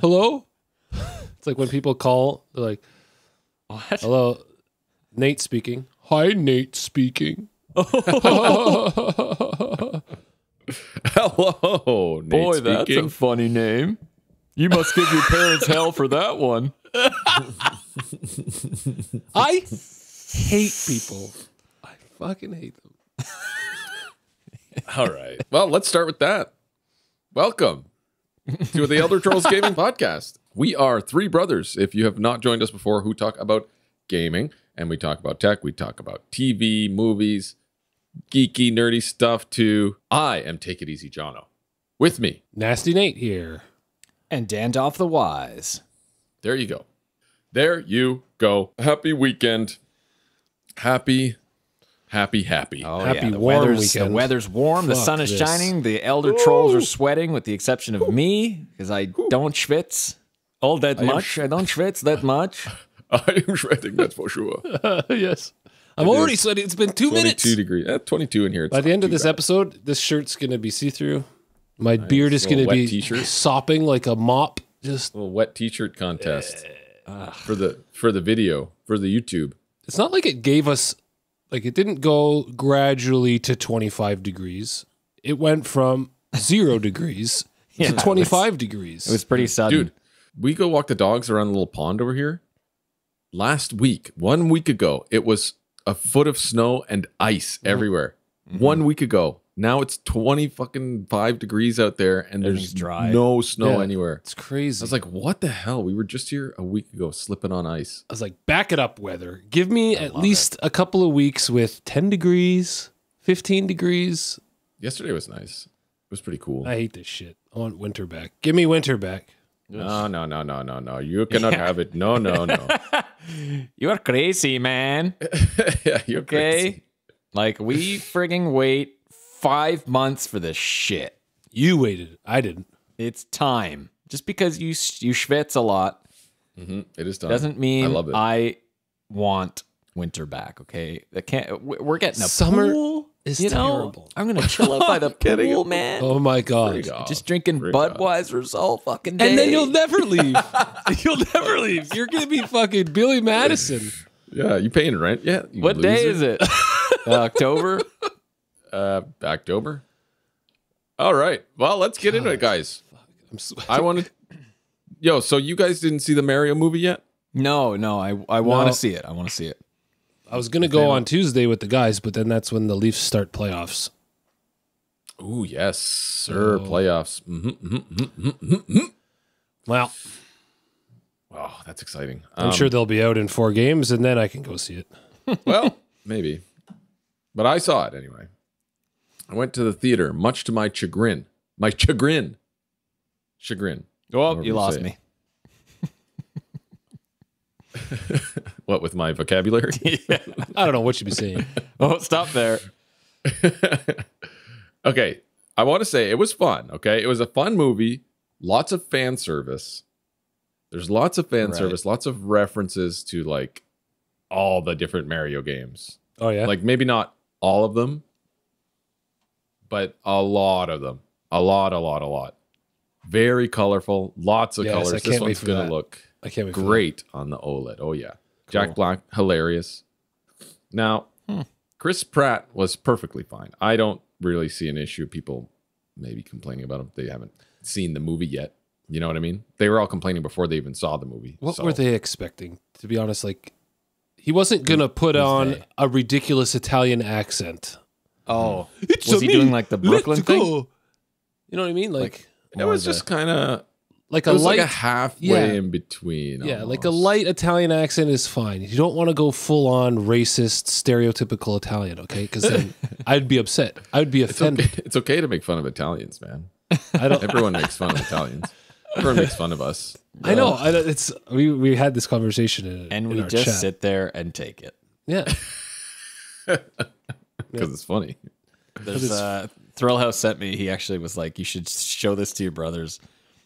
Hello? It's like when people call, they're like, What? hello, Nate speaking. Hi, Nate speaking. Hello, Nate Boy, speaking. that's a funny name. You must give your parents hell for that one. I hate people. I fucking hate them. All right. Well, let's start with that. Welcome to the Elder Trolls Gaming Podcast. We are three brothers, if you have not joined us before, who talk about gaming, and we talk about tech, we talk about TV, movies, geeky, nerdy stuff too. I am Take It Easy Jono. With me, Nasty Nate here. And Dandolph the Wise. there you go. There you go. Happy weekend. Happy. Happy The warm weather's, weekend. The weather's warm. The Fuck sun is this. shining. The elder trolls are sweating, with the exception of me, because I don't schwitz all that much. I don't schwitz that much. I am sweating, that's for sure. Yes. I'm already sweating. It's been 2 minutes. 22 degrees. 22 in here. It's By the not end of too this bad. episode, this shirt's going to be see-through. My beard is Little going to wet be t-shirt. sopping like a mop. Just, A little wet t-shirt contest for the video, for the YouTube. it's not like it gave us, like it didn't go gradually to 25 degrees. It went from 0 degrees to 25 degrees. It was pretty sudden. Dude, we go walk the dogs around a little pond over here. Last week, 1 week ago, it was a foot of snow and ice everywhere. 1 week ago. Now it's 25 degrees out there and there's Everything's dry. no snow Yeah. anywhere. It's crazy. I was like, what the hell? We were just here a week ago slipping on ice. I was like, back it up, weather. Give me at least a couple of weeks with 10 degrees, 15 degrees. Yesterday was nice. It was pretty cool. I hate this shit. I want winter back. Give me winter back. No. You cannot have it. No. You are crazy, man. Yeah, you're Okay? crazy. Like, we frigging wait 5 months for this shit. You waited. I didn't. It's time. Just because you schwitz a lot It is done. doesn't mean I love it. I want winter back, okay? We're getting a Summer pool. is you know? terrible. I'm going to chill out by the Kidding. pool, man. Oh my God. Frig off. Just drinking Frig off. Budweisers all fucking day. And then you'll never leave. You'll never leave. You're going to be fucking Billy Madison. Yeah, you paying rent? Yeah. You What day loser. is it? October? October. All right. Well, let's get into it, guys. I'm sweating. I wanted. Yo, so you guys didn't see the Mario movie yet? No, I want No. to see it. I want to see it. I was going to go on Tuesday with the guys, but then that's when the Leafs start playoffs. Ooh, yes, sir. Playoffs. Well, Oh, that's exciting. I'm sure they'll be out in 4 games, and then I can go see it. Well, maybe. But I saw it anyway. I went to the theater, much to my chagrin. My chagrin. Chagrin. Oh, However you you lost say me. What, with my vocabulary? I don't know what you'd be saying. Oh, stop there. Okay. I want to say it was fun. Okay. It was a fun movie. Lots of fan service. There's lots of fan Right. service, lots of references to like all the different Mario games. Oh, yeah? Like maybe not all of them, but a lot of them. A lot. Very colorful. Lots of Yes, I colors. can't This wait one's for going that. to look I can't wait for that. great on the OLED. Oh, yeah. Jack Black, hilarious. Now, Chris Pratt was perfectly fine. I don't really see an issue. People maybe complaining about him. They haven't seen the movie yet. You know what I mean? They were all complaining before they even saw the movie. What So, were they expecting? To be honest, like, he wasn't going to put on they? a ridiculous Italian accent. Oh, It's was he me. doing like the Brooklyn Let's thing? go. You know what I mean? Like It was just kind of like it a was light, like a halfway yeah. in between. yeah, like a almost. light Italian accent is fine. You don't want to go full on racist, stereotypical Italian, okay? Because then I'd be upset. I would be It's offended. okay. It's okay to make fun of Italians, man. I don't. Everyone makes fun of Italians. Everyone makes fun of us. I know. It's we had this conversation in We our just chat. sit there and take it. Yeah, Because it's funny. There's Thrill House sent me. He actually was like, "You should show this to your brothers."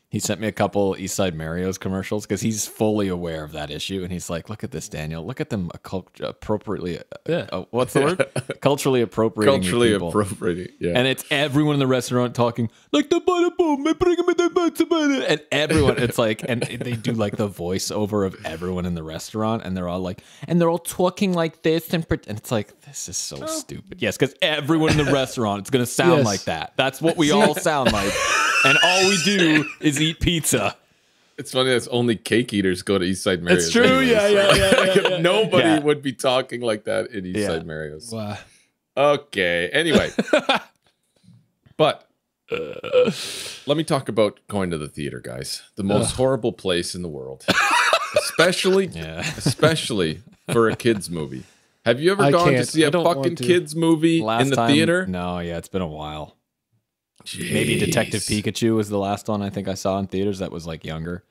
He sent me a couple East Side Mario's commercials because he's fully aware of that issue, and he's like, "Look at this, Daniel. Look at them appropriately. What's the word? Culturally appropriating. Culturally people. appropriating. Yeah. And it's everyone in the restaurant talking like the butter boom, and everyone. It's like, and they do like the voiceover of everyone in the restaurant, and they're all like, and they're all talking like this, and it's like, this is so stupid. Yes, because everyone in the restaurant, it's gonna sound like that. That's what we all sound like. And all we do is eat pizza. It's funny that only cake eaters go to East Side Mario's. It's true, yeah. Nobody would be talking like that in East Side Mario's. Wow. Okay, anyway. But let me talk about going to the theater, guys. The most horrible place in the world. Especially for a kid's movie. Have you ever gone to see a fucking kid's movie in the theater? No, it's been a while. Jeez. Maybe Detective Pikachu was the last one I think I saw in theaters that was like younger.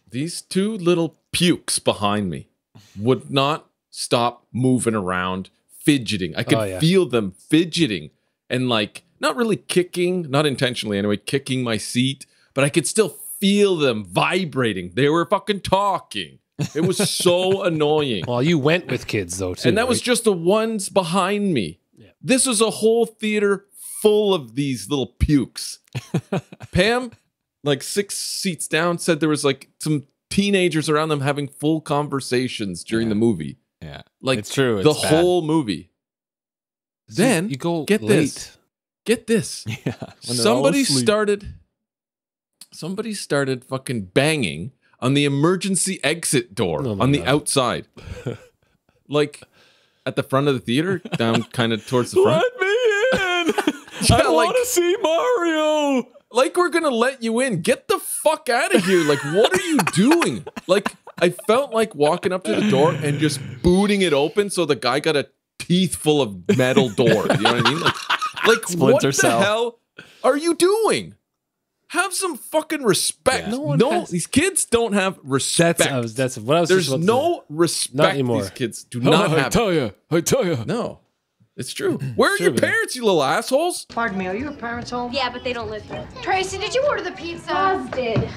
These two little pukes behind me would not stop moving around, fidgeting. I could feel them fidgeting and like not really kicking, not intentionally anyway, kicking my seat, but I could still feel them vibrating. They were fucking talking. It was so annoying. Well, you went with kids though too. And that was just the ones behind me. Yeah. This was a whole theater full of these little pukes. Pam, like 6 seats down, said there was like some teenagers around them having full conversations during the movie. Yeah, like it's true. The whole movie. So then you go get late. this. Get this. Yeah, somebody started fucking banging on the emergency exit door on the outside. Like at the front of the theater, down kind of towards the front. Let me in. I want to see Mario. Like we're gonna let you in. Get the fuck out of here. Like, what are you doing? Like, I felt like walking up to the door and just booting it open so the guy got a teeth full of metal door. You know what I mean? Like what the hell are you doing? Have some fucking respect. Yeah. These kids don't have respect. That's what I was. There's no respect. Not anymore. These kids do not have. I tell you. No. It's true. Where are your parents, you little assholes? Pardon me, are your parents home? Yeah, but they don't live here. Tracy, did you order the pizza? Oz did.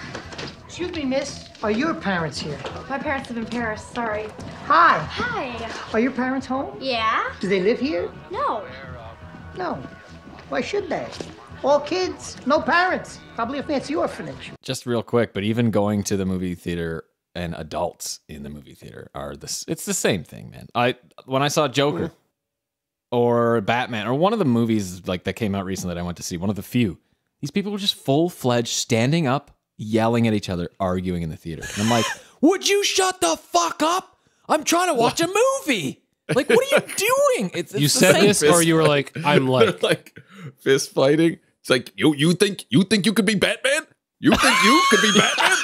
Excuse me, miss. Are your parents here? My parents live in Paris. Sorry. Hi. Hi. Are your parents home? Yeah? Do they live here? No. No. Why should they? All kids, no parents. Probably a fancy orphanage. Just real quick, but even going to the movie theater and adults in the movie theater are it's the same thing, man. When I saw Joker or Batman or one of the movies like that came out recently that I went to see, one of the few, these people were just full-fledged standing up, yelling at each other, arguing in the theater. And I'm like, would you shut the fuck up? I'm trying to watch a movie. Like, what are you doing? It's you said this, or you were like, I'm like, like fist fighting. It's like you think you could be Batman? You think you could be Batman?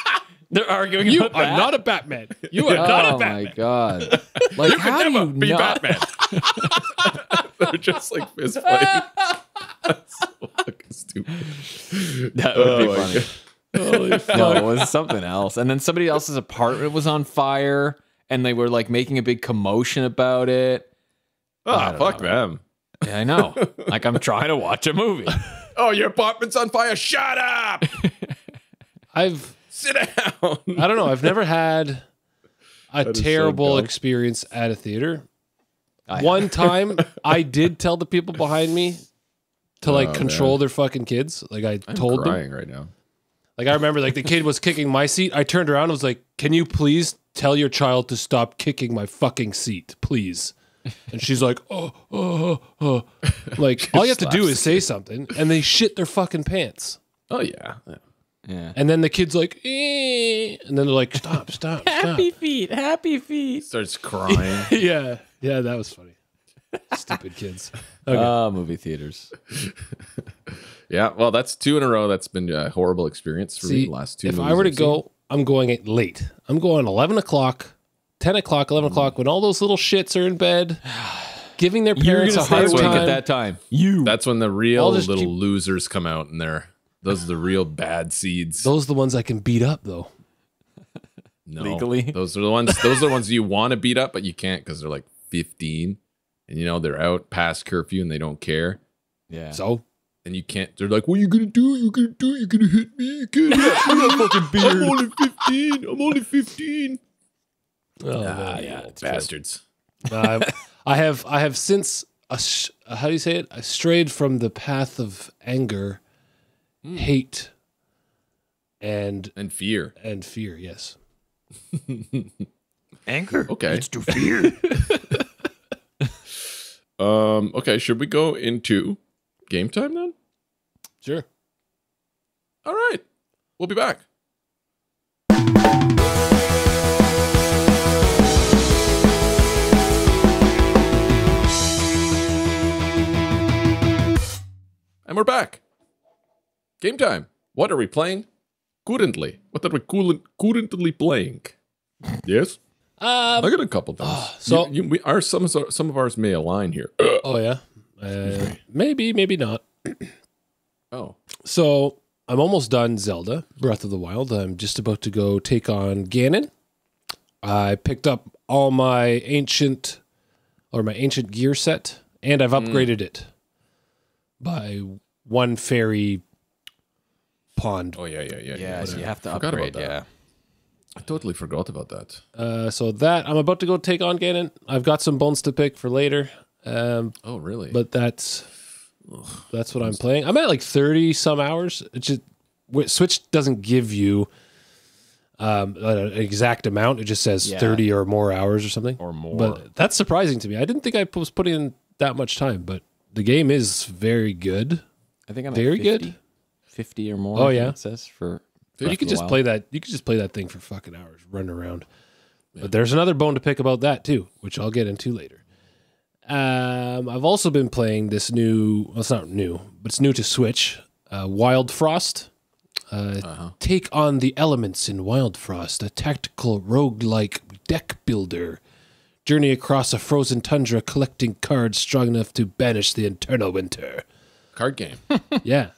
They're arguing. You about are that? not a Batman. You are not a Batman. Oh my god! Like, You how could do never you be not? Batman. They're just like fist fighting. That's so fucking stupid. That would be my funny. God. Holy fuck. No, it was something else. And then somebody else's apartment was on fire, and they were like making a big commotion about it. Oh, fuck them. Yeah, I know. Like, I'm trying to watch a movie. Oh, your apartment's on fire. Shut up. Sit down. I don't know. I've never had a That is so terrible dumb. experience at a theater. One time, I did tell the people behind me to like control their fucking kids. Like I'm told crying them. right now. Like I remember, like the kid was kicking my seat. I turned around and was like, "Can you please tell your child to stop kicking my fucking seat, please?" And she's like, "Oh." Like all you have to do is say something, and they shit their fucking pants. Oh yeah. Yeah. And then the kid's like, and then they're like, stop. Happy feet. Starts crying. Yeah, that was funny. Stupid kids. Okay. Movie theaters. Yeah, well, that's 2 in a row. That's been a horrible experience for me. The last 2 if movies I were to I've go, I'm going at late. I'm going 11 o'clock, 10 o'clock, 11 o'clock, when all those little shits are in bed, giving their parents a hard awake time. at that time. That's when the real I'll just little keep- losers come out, and those are the real bad seeds. Those are the ones I can beat up, though. No, legally? those are the ones. Those are the ones you want to beat up, but you can't because they're like 15, and they're out past curfew and they don't care. Yeah. So and you can't. They're like, "What are you gonna do? You're gonna do? You're gonna hit me? You can't hit me. fucking beard. I'm only 15. I'm only 15." Oh, yeah, it's Bastards. I have since how do you say it? I strayed from the path of anger, hate, and fear. fear. Yes. Anger. Okay. It's to fear. Okay. Should we go into game time then? Sure. All right. We'll be back. And we're back. Game time. What are we playing? Currently. What are we currently playing? Yes? I got a couple things. so- some of ours may align here. Oh yeah. Maybe not. Oh. So I'm almost done Zelda Breath of the Wild. I'm just about to go take on Ganon. I picked up all my ancient gear set, and I've upgraded it by one fairy pond. Oh, yeah. Yeah, so you have to Forgot about upgrade. that. Yeah. I totally forgot about that. So that I'm about to go take on Ganon. I've got some bones to pick for later. Oh, really? But that's what I'm playing. I'm at like 30 some hours. It's just Switch doesn't give you an exact amount. It just says 30 or more hours or something. Or more. But that's surprising to me. I didn't think I was putting in that much time, but the game is very good. I think I'm Very at 50, good. 50 or more. Oh, I think yeah? it says for. You could just play that. You could just play that thing for fucking hours, running around. But there's another bone to pick about that too, which I'll get into later. I've also been playing this new. Well, it's not new, but it's new to Switch. Wild Frost. Take on the elements in Wild Frost, a tactical roguelike deck builder. Journey across a frozen tundra, collecting cards strong enough to banish the eternal winter. Card game. Yeah,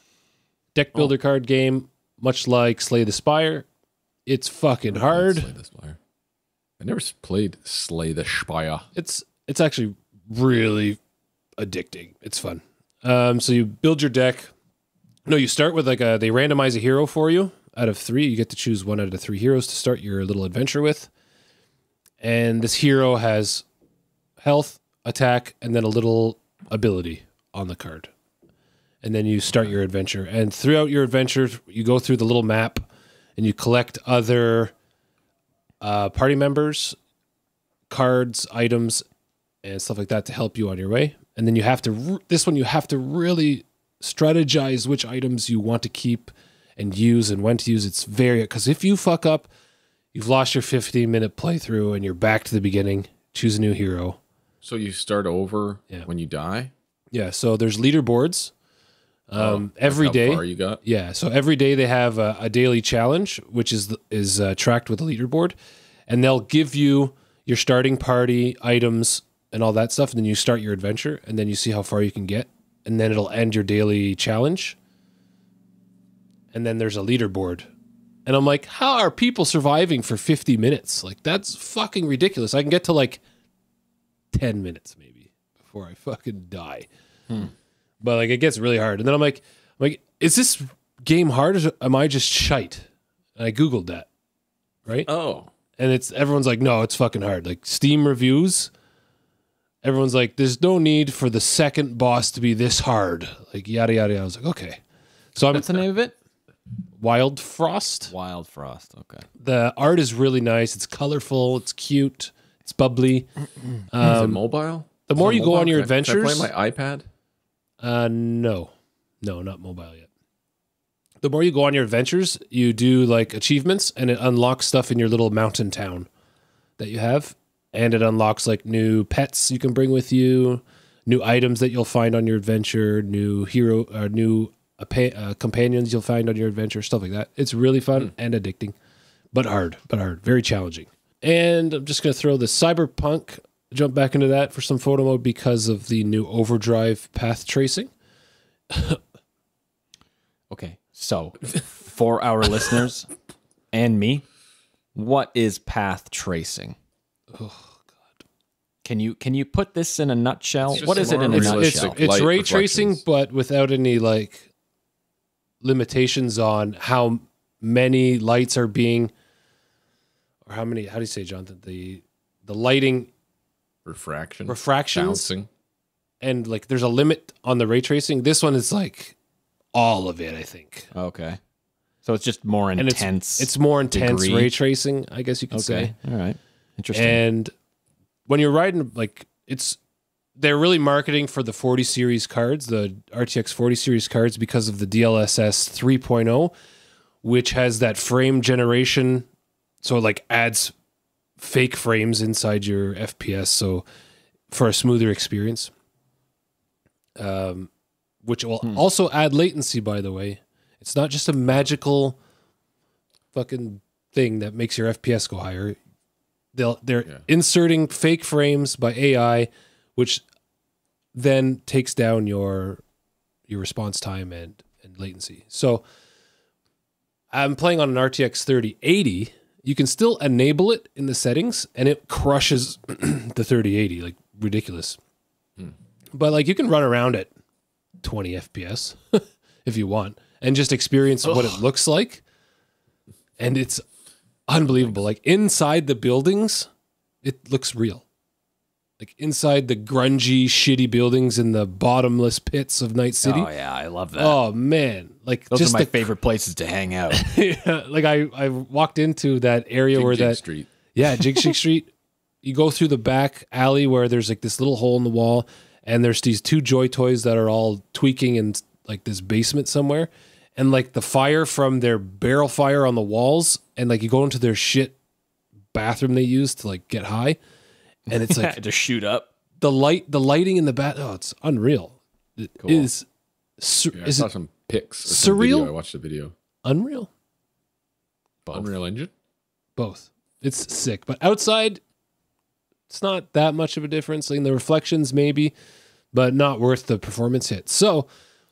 deck builder card game. Much like Slay the Spire, it's fucking hard. Slay the Spire. I never played Slay the Spire. It's actually really addicting. It's fun. So you build your deck. No, you start with they randomize a hero for you out of 3. You get to choose 1 out of 3 heroes to start your little adventure with. And this hero has health, attack, and then a little ability on the card. And then you start your adventure. And throughout your adventure, you go through the little map and you collect other party members, cards, items, and stuff like that to help you on your way. And then you have to, you have to really strategize which items you want to keep and use and when to use. It's because if you fuck up, you've lost your 15-minute playthrough and you're back to the beginning. Choose a new hero. So you start over when you die? Yeah, so there's leaderboards. Every day, how far you got? Yeah, so every day they have a daily challenge, which is tracked with a leaderboard, and they'll give you your starting party items and all that stuff, and then you start your adventure, and then you see how far you can get, and then it'll end your daily challenge, and then there's a leaderboard, and I'm like, how are people surviving for 50 minutes? Like, that's fucking ridiculous. I can get to like 10 minutes maybe before I fucking die. But like it gets really hard. And then I'm like, is this game hard or am I just shite? And I Googled that. Right? Oh. And everyone's like, no, it's fucking hard. Like Steam reviews, everyone's like, there's no need for the second boss to be this hard. Like yada yada yada. I was like, okay. So What's the name of it? Wild Frost. Wild Frost. Okay. The art is really nice. It's colorful. It's cute. It's bubbly. Is it mobile? The more you go on your Can I adventures. play my iPad? No, not mobile yet. The more you go on your adventures, you do like achievements and it unlocks stuff in your little mountain town that you have. And it unlocks like new pets you can bring with you, new items that you'll find on your adventure, new hero, new companions you'll find on your adventure, stuff like that. It's really fun and addicting, but hard, very challenging. And I'm just going to throw the Cyberpunk, jump back into that for some photo mode because of the new Overdrive path tracing. Okay, so for our listeners and me, what is path tracing? Oh, God. Can you put this in a nutshell? It's What just is it in a more nutshell? realistic. It's Light ray tracing, reflections. but without any like limitations on how many lights are being, or how many. How do you say, Jonathan? The lighting Refractions. bouncing, and like there's a limit on the ray tracing. This one is like all of it, I think. Okay. So it's just more And intense. it's more intense degree. ray tracing, I guess you could say. okay. All right. Interesting. And when you're riding, like they're really marketing for the 40 series cards, the RTX 40 series cards, because of the DLSS 3.0, which has that frame generation. So it like adds fake frames inside your FPS. So for a smoother experience, which will also add latency, by the way. It's not just a magical fucking thing that makes your FPS go higher. They're inserting fake frames by AI, which then takes down your response time and latency. So I'm playing on an RTX 3080. You can still enable it in the settings, and it crushes the 3080, like ridiculous. But like you can run around at 20 FPS if you want, and just experience what it looks like. And it's unbelievable. Like inside the buildings, it looks real. Like inside the grungy, shitty buildings in the bottomless pits of Night City. Oh yeah, I love that. Oh man, like Those just are my favorite places to hang out. Yeah, like I walked into that area where Jig that Street. yeah, Jig Street. You go through the back alley where there's like this little hole in the wall, and there's these two Joy Toys that are all tweaking in like this basement somewhere, and like the fire from their barrel fire on the walls, and like you go into their shit bathroom they use to like get high, and it's like to shoot up. the lighting in the bath. Oh, it's unreal. It is. Yeah, I Is saw it some pics. Or some surreal? video. I watched the video. unreal? Unreal Engine. Both. It's sick, but outside, it's not that much of a difference. Like in the reflections, maybe, but not worth the performance hit. So,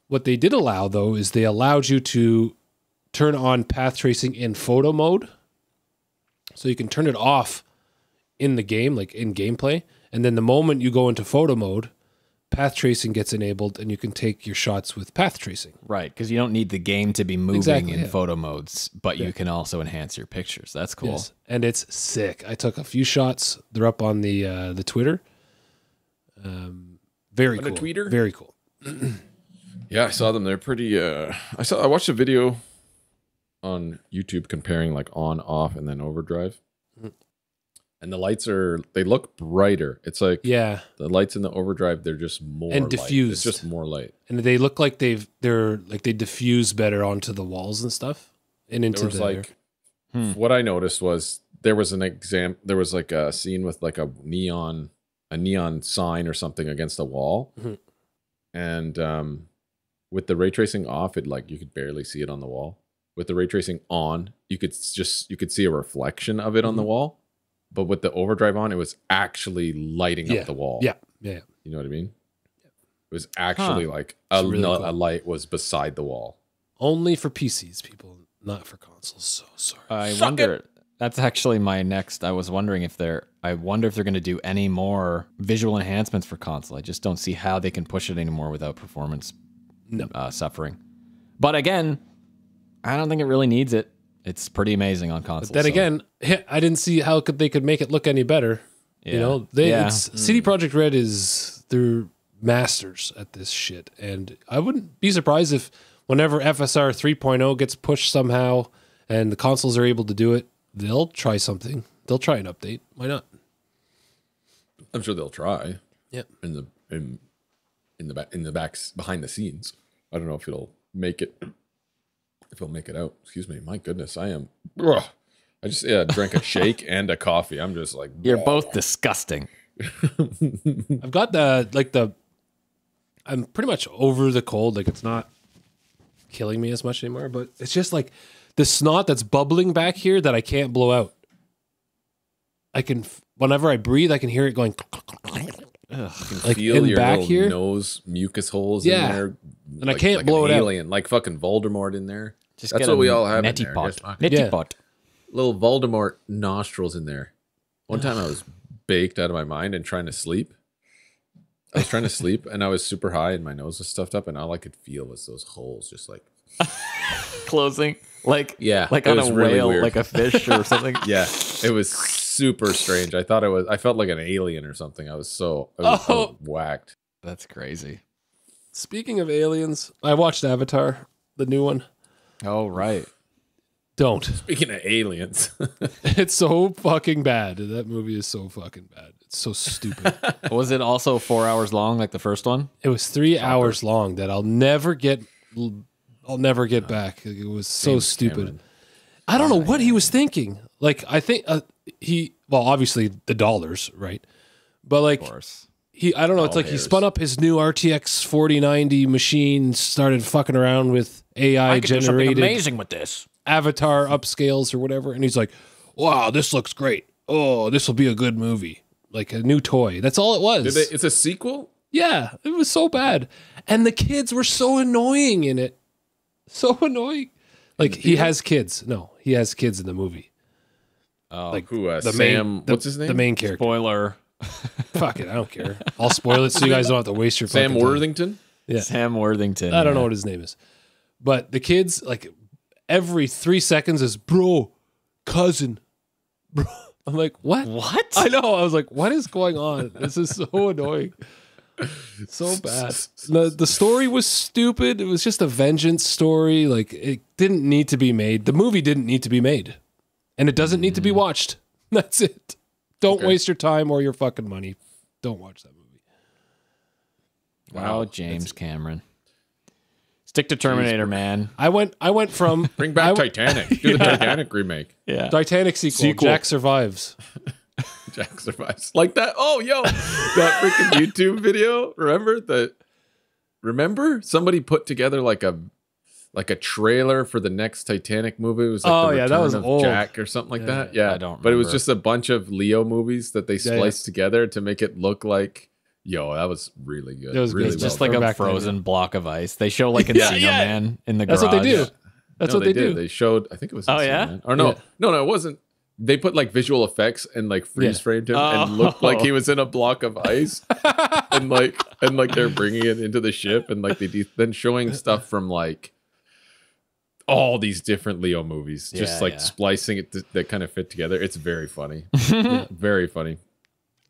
what they did allow though is they allowed you to turn on path tracing in photo mode, so you can turn it off in the game, like in gameplay, and then the moment you go into photo mode, path tracing gets enabled, and you can take your shots with path tracing. Right, because you don't need the game to be moving Exactly, in yeah. photo modes, but you can also enhance your pictures. That's cool. Yes, and it's sick. I took a few shots. They're up on the Twitter. Very cool. the tweeter? Very cool. Yeah, I saw them. They're pretty. I watched a video on YouTube comparing like on, off, and then overdrive. And the lights they look brighter. It's like Yeah, the lights in the overdrive, they're just more And light. diffused. It's just more light. and they look like they diffuse better onto the walls and stuff, and into There was the like what I noticed was there was like a scene with like a neon sign or something against a wall. Mhm. And with the ray tracing off, it like you could barely see it on the wall. With the ray tracing on, you could see a reflection of it on the wall. But with the overdrive on, it was actually lighting yeah, up the wall. Yeah. You know what I mean? It was actually like a really cool. light was beside the wall. Only for PCs, people, not for consoles. So sorry. I wonder. That's actually my next. I was wondering if I wonder if they're going to do any more visual enhancements for console. I just don't see how they can push it anymore without performance suffering. But again, I don't think it really needs it. It's pretty amazing on console. Then again, I didn't see how they could make it look any better. You know, CD Projekt Red they're masters at this shit, and I wouldn't be surprised if whenever FSR 3.0 gets pushed somehow and the consoles are able to do it, they'll try something. They'll try an update. Why not? I'm sure they'll try. Yeah. In the backs behind the scenes. I don't know if it'll make it. If it'll make it out. Excuse me. My goodness, I am. Ugh. I just drank a shake and a coffee. I'm just like. You're both disgusting. I've got I'm pretty much over the cold. Like it's not killing me as much anymore, but it's just like the snot that's bubbling back here that I can't blow out. Whenever I breathe, I can hear it going. Like feel in your back little here, nose mucus holes Yeah. in there. And I can't blow an it out. alien, like fucking Voldemort in there. Just That's get what a we all have in neti there. pot. Just fucking Neti Yeah. pot. little Voldemort nostrils in there. One time I was baked out of my mind and trying to sleep. I was trying to sleep and I was super high and my nose was stuffed up and all I could feel was those holes just like closing. Like it on was a really whale, weird. like a fish or something. Yeah, it was super strange. I felt like an alien or something. I was whacked. That's crazy. Speaking of aliens, I watched Avatar, the new one. Oh, right. Don't. Speaking of aliens, It's so fucking bad. That movie is so fucking bad. It's so stupid. Was it also 4 hours long like the first one? It was 3 hours long that I'll never get back. It was so James stupid. Cameron. I don't know what he was thinking. Like, I think obviously the dollars, right? But like, Of course. I don't know. It's like he spun up his new RTX 4090 machine, started fucking around with AI generated amazing with this. avatar upscales or whatever. And he's like, wow, this looks great. Oh, this will be a good movie. Like a new toy. That's all it was. it's a sequel. Yeah, it was so bad. And the kids were so annoying in it. So annoying. Like, he has kids. No, he has kids in the movie. Oh, Like, Who? the Sam? main, what's his name? The main character. spoiler. Fuck it, I don't care. I'll spoil it so you guys don't have to waste your Sam fucking time. Worthington. Yeah. Sam Worthington. I don't know what his name is. But the kids, like, every 3 seconds is, bro, cousin, bro. I'm like, what? What? I know. I was like, what is going on? This is so annoying. So bad. The story was stupid. It was just a vengeance story. Like, it didn't need to be made. The movie didn't need to be made. And it doesn't need to be watched. That's it. Don't waste your time or your fucking money. Don't watch that movie. Wow, James Cameron. Stick to Terminator, man. I went from Bring back Titanic. Do the Titanic remake. Yeah. Titanic sequel. Jack survives. Jack survives like that. Oh, yo, that freaking YouTube video. Remember somebody put together like a trailer for the next Titanic movie. It was like the that Return was of old. Jack or something like that. Yeah, I don't But it was remember. just a bunch of Leo movies that they spliced together to make it look like. Yo, that was really good. It was good. really It's Just well like done. a Back then, frozen block of ice. They show like Encino Man in the garage. That's what they do. That's No, what they did. do. They showed. I think it was. Oh, Encino yeah? Man. Or no, Yeah. no, it wasn't. They put like visual effects and like freeze framed him and looked like he was in a block of ice, and they're bringing it into the ship and like then showing stuff from like all these different Leo movies, just splicing it that kind of fit together. It's very funny, very funny.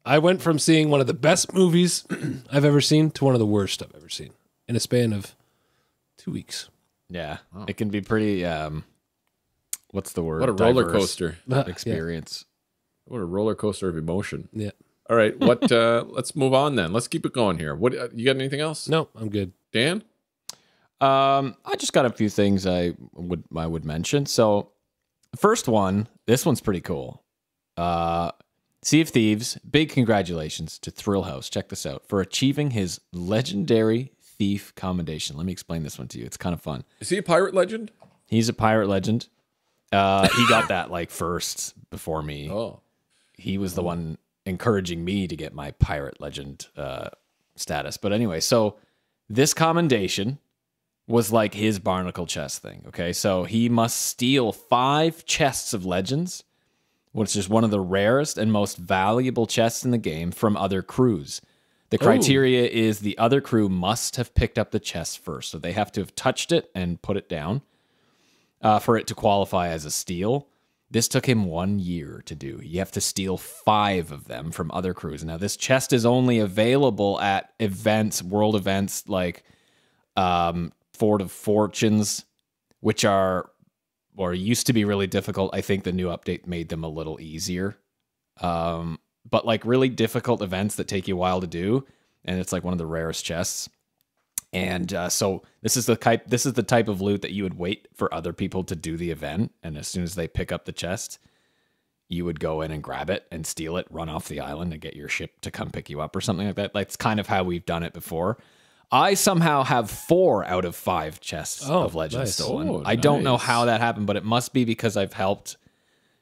I went from seeing one of the best movies I've ever seen to one of the worst I've ever seen in a span of 2 weeks. Yeah. It can be pretty, what's the word? What a roller Diverse coaster! experience. What a roller coaster of emotion. Yeah. All right, what? Let's move on then. Let's keep it going here. What you got? Anything else? No, I'm good. Dan? I just got a few things I would mention. So, the first one, this one's pretty cool. Sea of Thieves, big congratulations to Thrillhouse. Check this out for achieving his legendary thief commendation. Let me explain this one to you. It's kind of fun. Is he a pirate legend? He's a pirate legend. He got that like first before me. Oh, He was the one encouraging me to get my pirate legend status. But anyway, so this commendation was like his barnacle chest thing. Okay, so he must steal 5 chests of legends, which is one of the rarest and most valuable chests in the game, from other crews. The criteria is the other crew must have picked up the chest first. So they have to have touched it and put it down for it to qualify as a steal. This took him 1 year to do. You have to steal 5 of them from other crews. Now, this chest is only available at events, world events like Fort of Fortunes, which are, or used to be really difficult. I think the new update made them a little easier. But like really difficult events that take you a while to do. And it's like one of the rarest chests. And so this is the type of loot that you would wait for other people to do the event. And as soon as they pick up the chest, you would go in and grab it and steal it, run off the island and get your ship to come pick you up or something like that. That's kind of how we've done it before. I somehow have 4 out of 5 chests of legends nice. stolen. Oh, I don't know nice. how that happened, but it must be because I've helped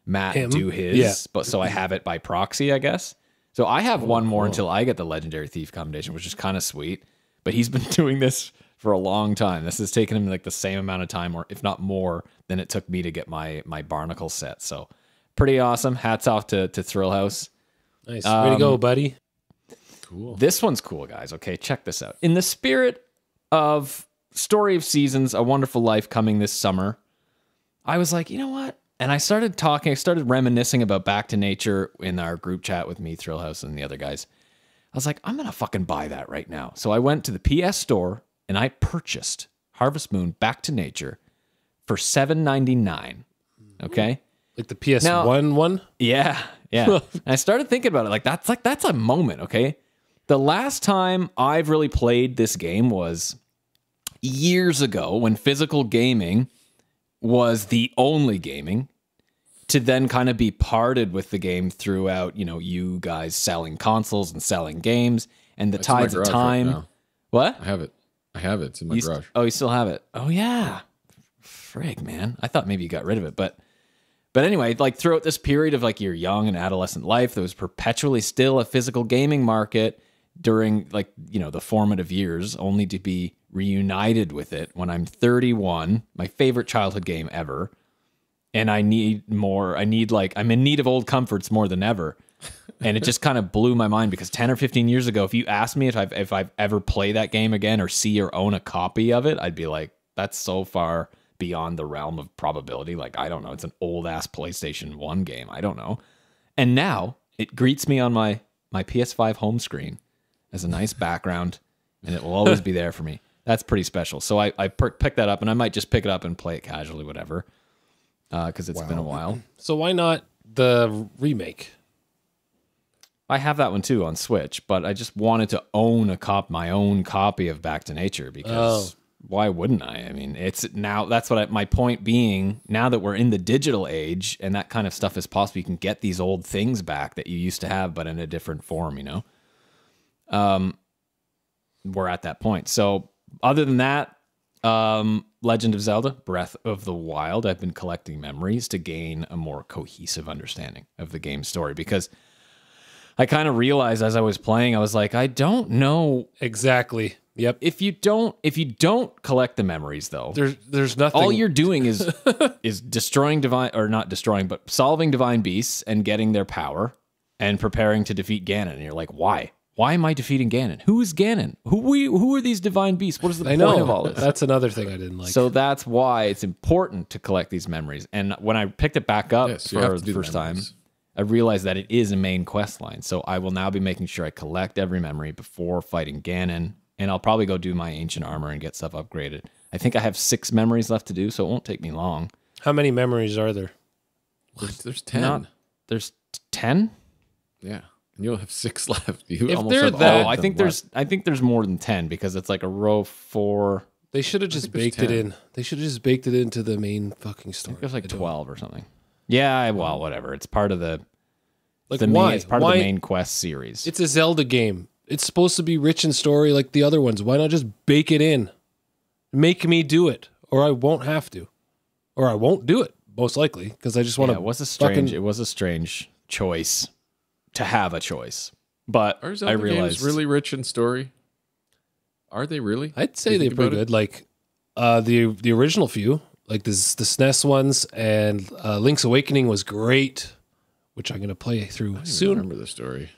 Matt do his. Yeah. But so I have it by proxy, I guess. So I have one more until I get the legendary thief commendation, which is kind of sweet. But he's been doing this for a long time. This has taken him like the same amount of time, or if not more, than it took me to get my barnacle set. So pretty awesome. Hats off to Thrillhouse. Nice. Way to go, buddy. Cool. This one's cool, guys. Okay, check this out. In the spirit of Story of Seasons, A Wonderful Life coming this summer, I was like, you know what? And I started reminiscing about Back to Nature in our group chat with me, Thrillhouse, and the other guys. I was like, I'm going to fucking buy that right now. So I went to the PS Store and I purchased Harvest Moon Back to Nature for $7.99. Okay? Like the PS1 one? Yeah. And I started thinking about it. That's a moment, okay? The last time I've really played this game was years ago when physical gaming was the only gaming, to then kind of be parted with the game throughout, you guys selling consoles and selling games and the tides of time. Right, what? I have it. It's in my garage. Oh, you still have it? Oh, yeah. Frig, man. I thought maybe you got rid of it. But anyway, like throughout this period of like your young and adolescent life, there was perpetually still a physical gaming market during the formative years, only to be reunited with it when I'm 31, my favorite childhood game ever. And I need more. I'm in need of old comforts more than ever. And it just kind of blew my mind because 10 or 15 years ago, if you asked me if I've ever play that game again or see or own a copy of it, I'd be like, that's so far beyond the realm of probability. Like, I don't know. It's an old ass PlayStation 1 game. I don't know. And now it greets me on my PS5 home screen as a nice background, and it will always be there for me. That's pretty special. So I picked that up, and I might just pick it up and play it casually, whatever, because it's been a while. So why not the remake? I have that one too on Switch, but I just wanted to own my own copy of Back to Nature because why wouldn't I? I mean, it's now, that's what my point being, now that we're in the digital age and that kind of stuff is possible, you can get these old things back that you used to have, but in a different form, we're at that point. So other than that, Legend of Zelda, Breath of the Wild, I've been collecting memories to gain a more cohesive understanding of the game's story because I kind of realized as I was playing, I was like, I don't know exactly. Yep. If you don't collect the memories though, there's nothing. All you're doing is destroying not destroying, but solving divine beasts and getting their power and preparing to defeat Ganon. And you're like, why? Why am I defeating Ganon? Who is Ganon? Who are these divine beasts? What is the point of all this? That's another thing I didn't like. So that's why it's important to collect these memories. And when I picked it back up for the first time, I realized that it is a main quest line. So I will now be making sure I collect every memory before fighting Ganon. And I'll probably go do my ancient armor and get stuff upgraded. I think I have 6 memories left to do, so it won't take me long. How many memories are there? There's 10. There's 10? Yeah. And you'll have 6 left. You If almost they're have that- all I of think them there's more than 10 because it's like a row of 4. They should have just think there's baked it 10. in. They should have just baked it into the main fucking story. There's like I don't- 12 or something. Yeah, well, whatever. It's part of the Like main, it's part of Why? the main quest series. It's a Zelda game. It's supposed to be rich in story like the other ones. Why not just bake it in? Make me do it, or I won't have to, or I won't do it. Most likely, because I just want to. It was a strange choice to have a choice, but Are I Zelda realized games really rich in story? Are they really? I'd say You they're think pretty about good. Like the original few, like the SNES ones, and Link's Awakening was great, which I'm gonna play through I don't even soon. remember the story.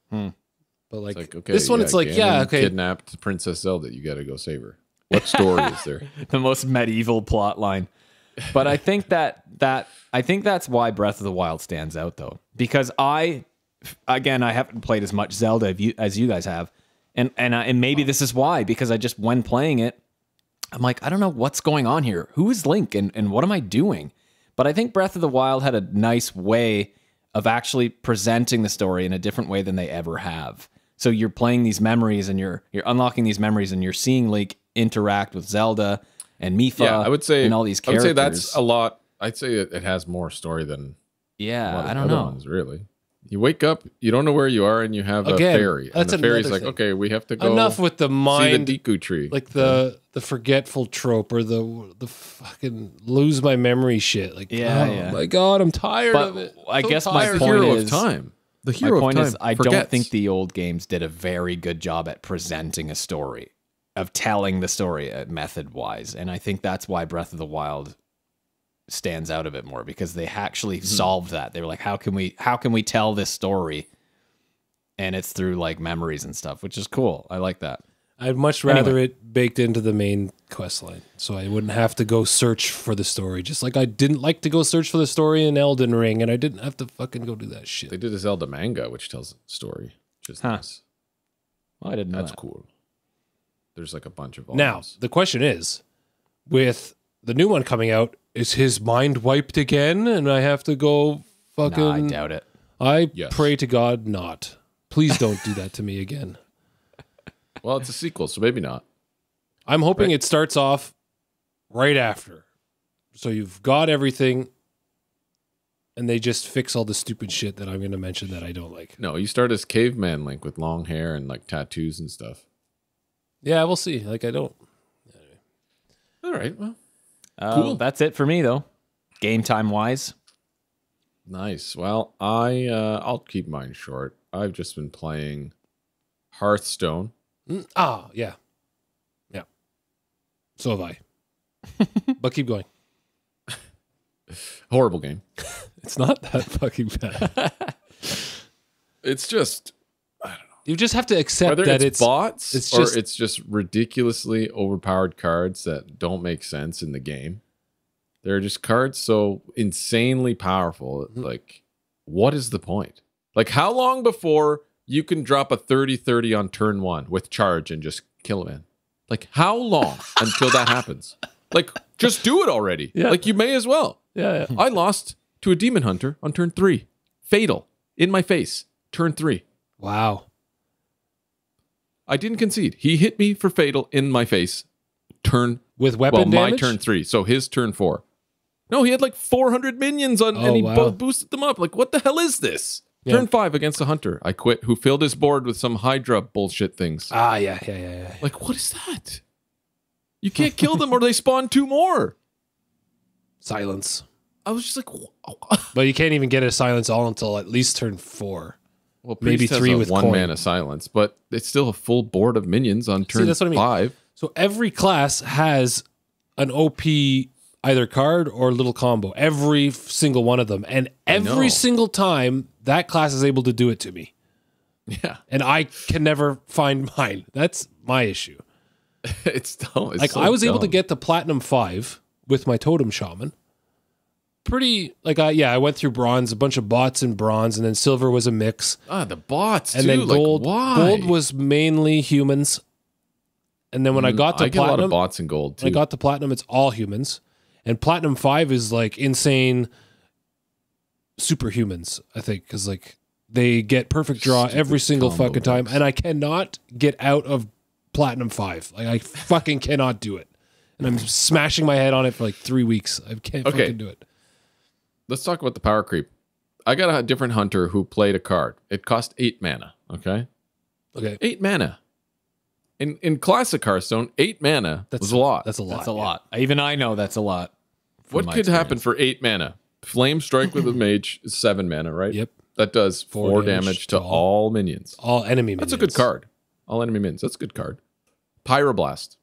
But like It's like, okay, this one, it's like, Ganon okay, kidnapped Princess Zelda. You got to go save her. What story is there? the most medieval plot line. But I think that's why Breath of the Wild stands out though, because I haven't played as much Zelda as you guys have, and maybe this is why, because I just, when playing it, I'm like, I don't know what's going on here. Who is Link and what am I doing? But I think Breath of the Wild had a nice way of actually presenting the story in a different way than they ever have. So you're playing these memories and you're unlocking these memories and you're seeing Link interact with Zelda and Mipha. Yeah, I would say, and all these characters. I would say that's a lot. I'd say it has more story than a lot of I the don't other know. ones, really. You wake up, you don't know where you are, and you have Again, a fairy. And that's the fairy's another like, thing. okay, we have to go enough with the mind, see the Deku tree. like the forgetful trope or the fucking lose my memory shit. Like, Yeah. my god, I'm tired But of it. I So guess my tired. the point hero is- of time. The My hero point of is, time I don't forgets. think the old games did a very good job at presenting a story, of telling the story method wise. And I think that's why Breath of the Wild stands out a bit more, because they actually solved that. They were like, how can we tell this story and it's through like memories and stuff, which is cool. I like that. I'd much rather it baked into the main quest line, so I wouldn't have to go search for the story. Just like I didn't like to go search for the story in Elden Ring, and I didn't have to fucking go do that shit. They did a Zelda manga, which tells a story. Which is nice. Well, I didn't know That's that. cool. There's like a bunch of Now, volumes. the question is, with the new one coming out, is his mind wiped again, and I have to go fucking... Nah, I doubt it. I Yes. pray to God not. Please don't do that to me again. Well, it's a sequel, so maybe not. I'm hoping it starts off right after. So you've got everything, and they just fix all the stupid shit that I'm going to mention that I don't like. No, you start as caveman Link with long hair and like tattoos and stuff. Yeah, we'll see. Like, I don't... All right, well, Cool. That's it for me, though. Game time wise. nice. Well, I'll keep mine short. I've just been playing Hearthstone. Yeah. Yeah. So have I. But keep going. Horrible game. It's not that fucking bad. It's just You just have to accept whether that it's bots it's or just- it's just ridiculously overpowered cards that don't make sense in the game. There are just cards so insanely powerful. Like, what is the point? Like, how long before you can drop a 30-30 on turn 1 with charge and just kill a man? Like, how long until that happens? Like, just do it already. Yeah. Like, you may as well. Yeah. I lost to a demon hunter on turn 3. Fatal. In my face. Turn 3. Wow. I didn't concede. He hit me for fatal in my face. With weapon my damage? turn 3. So his turn 4. No, he had like 400 minions on, and he boosted them up. Like, what the hell is this? Yeah. Turn 5 against a hunter. I quit. Who filled his board with some Hydra bullshit things. Yeah. Like, what is that? You can't kill them or they spawn 2 more. Silence. I was just like, But you can't even get a silence all until at least turn 4. well, Maybe Priest has 3 a with 1 coin. mana silence, but it's still a full board of minions on turn that's what I mean. 5. So every class has an OP either card or little combo. Every single one of them. And every know. single time that class is able to do it to me. Yeah. And I can never find mine. That's my issue. It's dumb. It's Like, so I was able to dumb. get to Platinum 5 with my Totem Shaman. Pretty, like, I went through bronze, a bunch of bots in bronze, and then silver was a mix. the bots And too. then gold, Like, why? gold was mainly humans. And then when I got to I get a lot of platinum, bots in gold too. when I got to platinum, it's all humans. And platinum 5 is like insane superhumans, I think, because like they get perfect draw Stupid every single combo fucking time. decks. And I cannot get out of platinum 5. Like, I fucking cannot do it. And I'm smashing my head on it for like 3 weeks. I can't Okay. fucking do it. Let's talk about the power creep. I got a different hunter who played a card. It cost 8 mana. Okay, Okay. 8 mana. In classic Hearthstone, 8 mana was a lot. That's a lot. That's a lot. Even I know that's a lot. from What my could happen experience. for 8 mana? Flame Strike with a mage is 7 mana, right? Yep. That does 4 4 damage damage to to all minions. All enemy minions. That's a good card. All enemy minions. That's a good card. Pyroblast.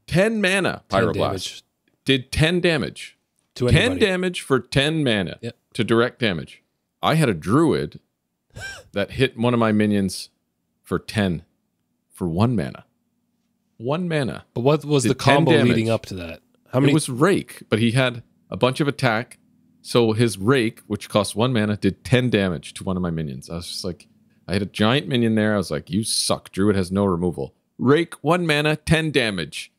10 mana 10 Pyroblast. damage Did 10 damage. to 10 anybody. damage for 10 mana Yep. to direct damage. I had a druid that hit one of my minions for 10 for 1 mana. 1 mana. But what was Did the 10 combo damage. leading up to that? How many? It was Rake, but he had a bunch of attack. So his Rake, which cost 1 mana, did 10 damage to one of my minions. I was just like, I had a giant minion there. I was like, you suck. Druid has no removal. Rake, 1 mana, 10 damage.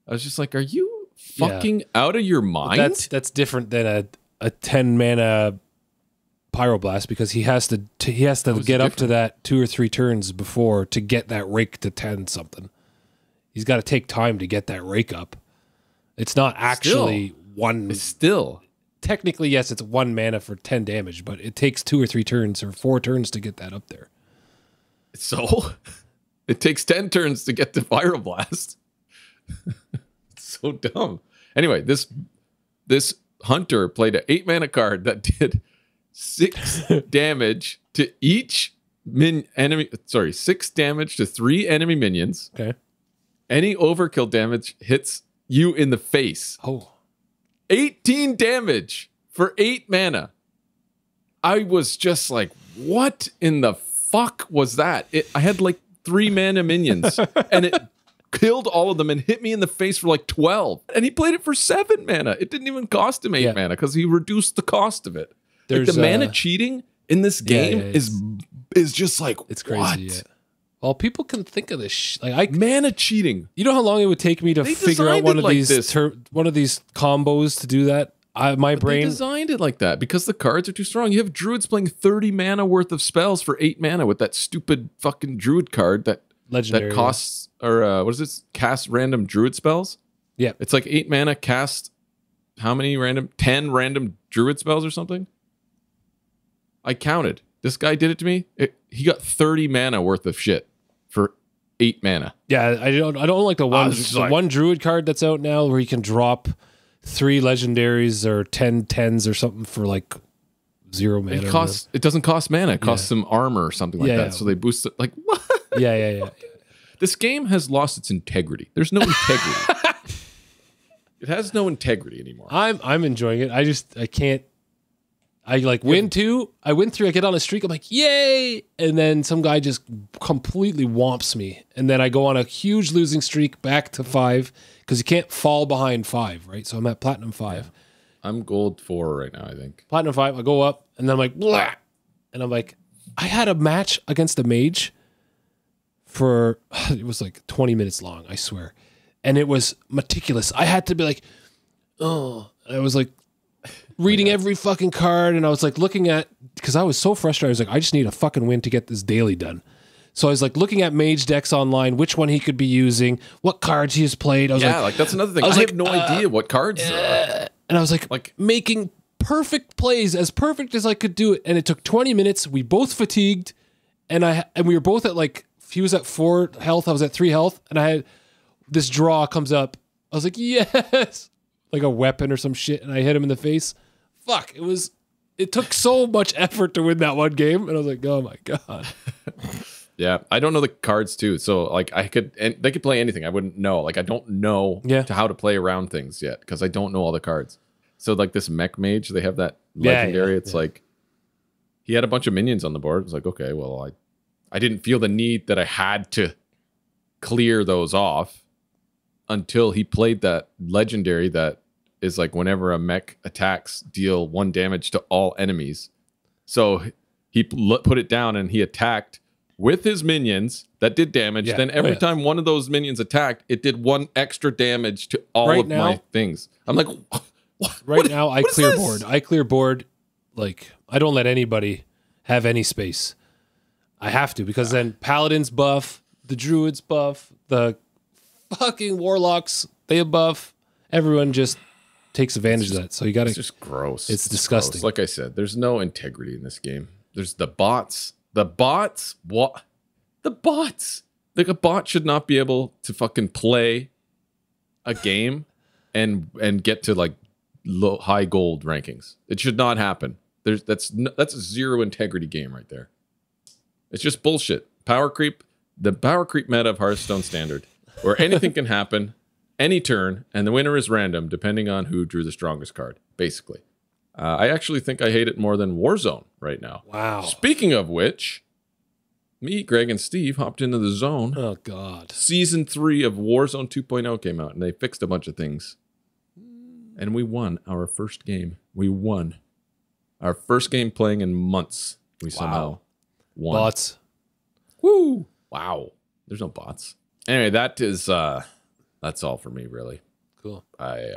I was just like, are you fucking out of your mind? That's different than a 10 mana pyroblast, because he has to was get up to different? that 2 or 3 turns before to get that rake to 10 something. He's got to take time to get that rake up. It's not actually one. Still. Technically, yes, it's 1 mana for 10 damage, but it takes 2 or 3 turns or 4 turns to get that up there. So it takes 10 turns to get to Pyroblast. It's so dumb. Anyway, this hunter played an 8 mana card that did 6 damage to each enemy. Sorry, 6 damage to 3 enemy minions. Okay. Any overkill damage hits you in the face. Oh, 18 damage for 8 mana. I was just like, what in the fuck was that? I had like 3 mana minions, and it killed all of them and hit me in the face for like 12. And he played it for 7 mana. It didn't even cost him 8 mana because he reduced the cost of it. Like the mana cheating in this game is just like, it's crazy. What? Yeah. Well, people can think of this. Mana cheating. You know how long it would take me to figure out one of these combos to do that? My brain designed it like that because the cards are too strong. You have druids playing 30 mana worth of spells for 8 mana with that stupid fucking druid card that legendary costs or what is this? Cast random druid spells. Yeah, it's like 8 mana cast. How many 10 random druid spells or something? I counted. This guy did it to me. He got 30 mana worth of shit for 8 mana. Yeah, I don't like the one druid card that's out now where you can drop 3 legendaries or 10 10s or something for like 0 mana. It doesn't cost mana. It costs some armor or something like that. Yeah. So they boost it. Like what? Yeah. This game has lost its integrity. There's no integrity. It has no integrity anymore. I'm enjoying it. I can't. I like win 2. I win 3. I get on a streak. I'm like, yay! And then some guy just completely whomps me. And then I go on a huge losing streak back to 5 because you can't fall behind 5, right? So I'm at platinum 5. Yeah. I'm gold 4 right now, I think. Platinum 5. I go up and then I'm like, blah! And I'm like, I had a match against a mage for, it was like 20 minutes long, I swear. And it was meticulous. I had to be like, oh, I was like, reading every fucking card, and I was like looking at, because I was so frustrated. I was like, I just need a fucking win to get this daily done. So I was like looking at mage decks online, which one he could be using, what cards he has played. I was like, that's another thing. I have no idea what cards there are. And I was like making perfect plays, as perfect as I could do it. And it took 20 minutes. We both fatigued, and we were both at like, he was at 4 health, I was at 3 health, and I had this draw comes up. I was like, yes, like a weapon or some shit, and I hit him in the face. Fuck, it took so much effort to win that one game, and I was like, oh my God. Yeah, I don't know the cards too, so like they could play anything. I wouldn't know. Like I don't know how to play around things yet because I don't know all the cards. So like this mech mage, they have that legendary. It's like he had a bunch of minions on the board. It's like, okay, well I didn't feel the need that I had to clear those off until he played that legendary that is like whenever a mech attacks, deal 1 damage to all enemies. So he put it down and he attacked with his minions that did damage. Then every time one of those minions attacked, it did 1 extra damage to all my things. I'm like, what? Now I clear board. I clear board. Like I don't let anybody have any space. I have to, because then paladins buff, the druids buff, the fucking warlocks, they buff. Everyone just takes advantage of that. So you got to. It's just gross. It's disgusting. Gross. Like I said, there's no integrity in this game. There's the bots. The bots. What? The bots. Like a bot should not be able to fucking play a game and get to like high gold rankings. It should not happen. That's a 0 integrity game right there. It's just bullshit. Power creep. The power creep meta of Hearthstone Standard, where anything can happen any turn, and the winner is random depending on who drew the strongest card, basically. I actually think I hate it more than Warzone right now. Wow. Speaking of which, me, Greg, and Steve hopped into the zone. Oh, God. Season 3 of Warzone 2.0 came out, and they fixed a bunch of things. And we won our first game. We won. Our first game playing in months. We somehow won. Bots. Woo! Wow. There's no bots. Anyway, that's all for me, really. Cool. I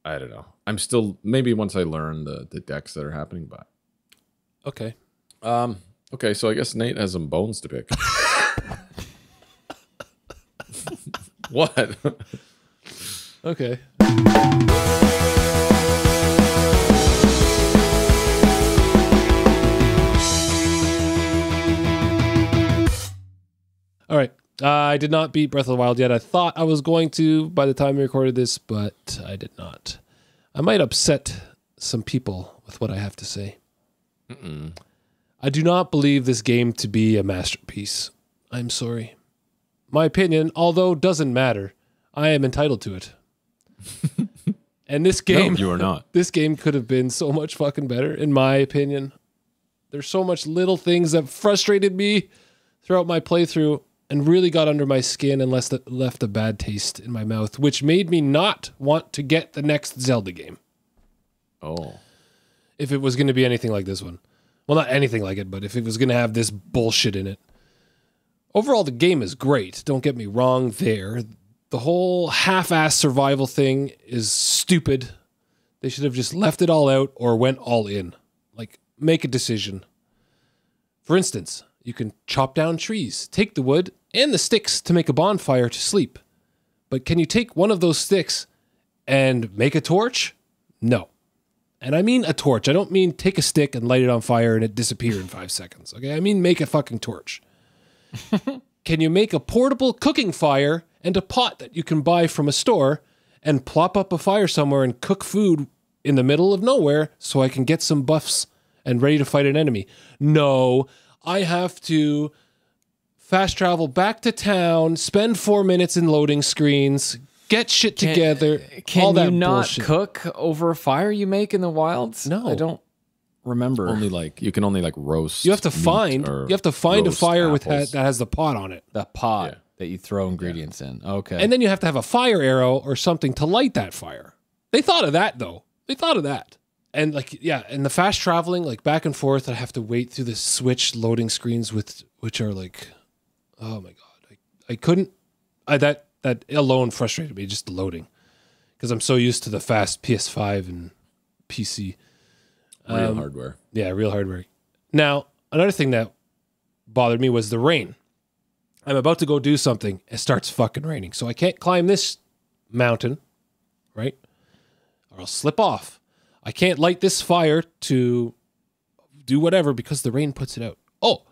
don't know. I'm still, maybe once I learn the decks that are happening, but okay. Okay, so I guess Nate has some bones to pick. What? Okay. All right. I did not beat Breath of the Wild yet. I thought I was going to by the time we recorded this, but I did not. I might upset some people with what I have to say. I do not believe this game to be a masterpiece. I'm sorry. My opinion, although doesn't matter, I am entitled to it. And this game... No, you are not. This game could have been so much fucking better, in my opinion. There's so much little things that frustrated me throughout my playthrough and really got under my skin and left a bad taste in my mouth, which made me not want to get the next Zelda game. Oh. If it was going to be anything like this one. Well, not anything like it, but if it was going to have this bullshit in it. Overall, the game is great. Don't get me wrong there. The whole half-ass survival thing is stupid. They should have just left it all out or went all in. Like, make a decision. For instance, you can chop down trees, take the wood and the sticks to make a bonfire to sleep. But can you take one of those sticks and make a torch? No. And I mean a torch. I don't mean take a stick and light it on fire and it disappear in 5 seconds. Okay, I mean make a fucking torch. Can you make a portable cooking fire and a pot that you can buy from a store and plop up a fire somewhere and cook food in the middle of nowhere so I can get some buffs and ready to fight an enemy? No, I have to fast travel back to town, spend 4 minutes in loading screens, get shit together. Can all that you not bullshit. cook over a fire you make in the wilds? No. I don't remember. You can only like roast. You have to meat find or a roast fire apples. that has the pot on it. the pot Yeah. that you throw ingredients in. Okay. And then you have to have a fire arrow or something to light that fire. They thought of that though. They thought of that. And like, yeah, and the fast traveling, like back and forth, I have to wait through the Switch loading screens which are like, oh my God. I couldn't, that alone frustrated me, just the loading. Because I'm so used to the fast PS5 and PC. Real hardware. Yeah, real hardware. Now, another thing that bothered me was the rain. I'm about to go do something. It starts fucking raining. So I can't climb this mountain, right? Or I'll slip off. I can't light this fire to do whatever because the rain puts it out. Oh,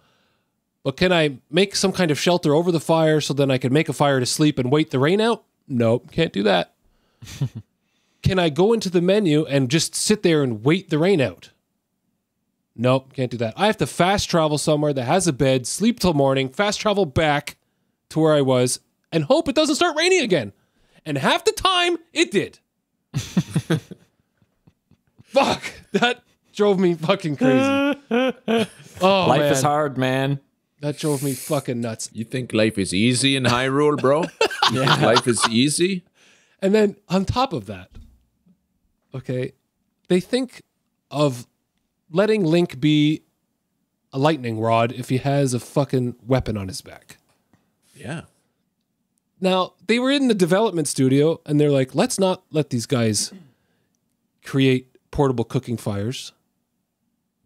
but can I make some kind of shelter over the fire so then I can make a fire to sleep and wait the rain out? Nope, can't do that. Can I go into the menu and just sit there and wait the rain out? Nope, can't do that. I have to fast travel somewhere that has a bed, sleep till morning, fast travel back to where I was, and hope it doesn't start raining again. And half the time, it did. Fuck, that drove me fucking crazy. Oh, Life man. is hard, man. That drove me fucking nuts. You think life is easy in Hyrule, bro? Yeah. Life is easy? And then on top of that, okay, they think of letting Link be a lightning rod if he has a fucking weapon on his back. Yeah. Now, they were in the development studio and they're like, let's not let these guys create portable cooking fires,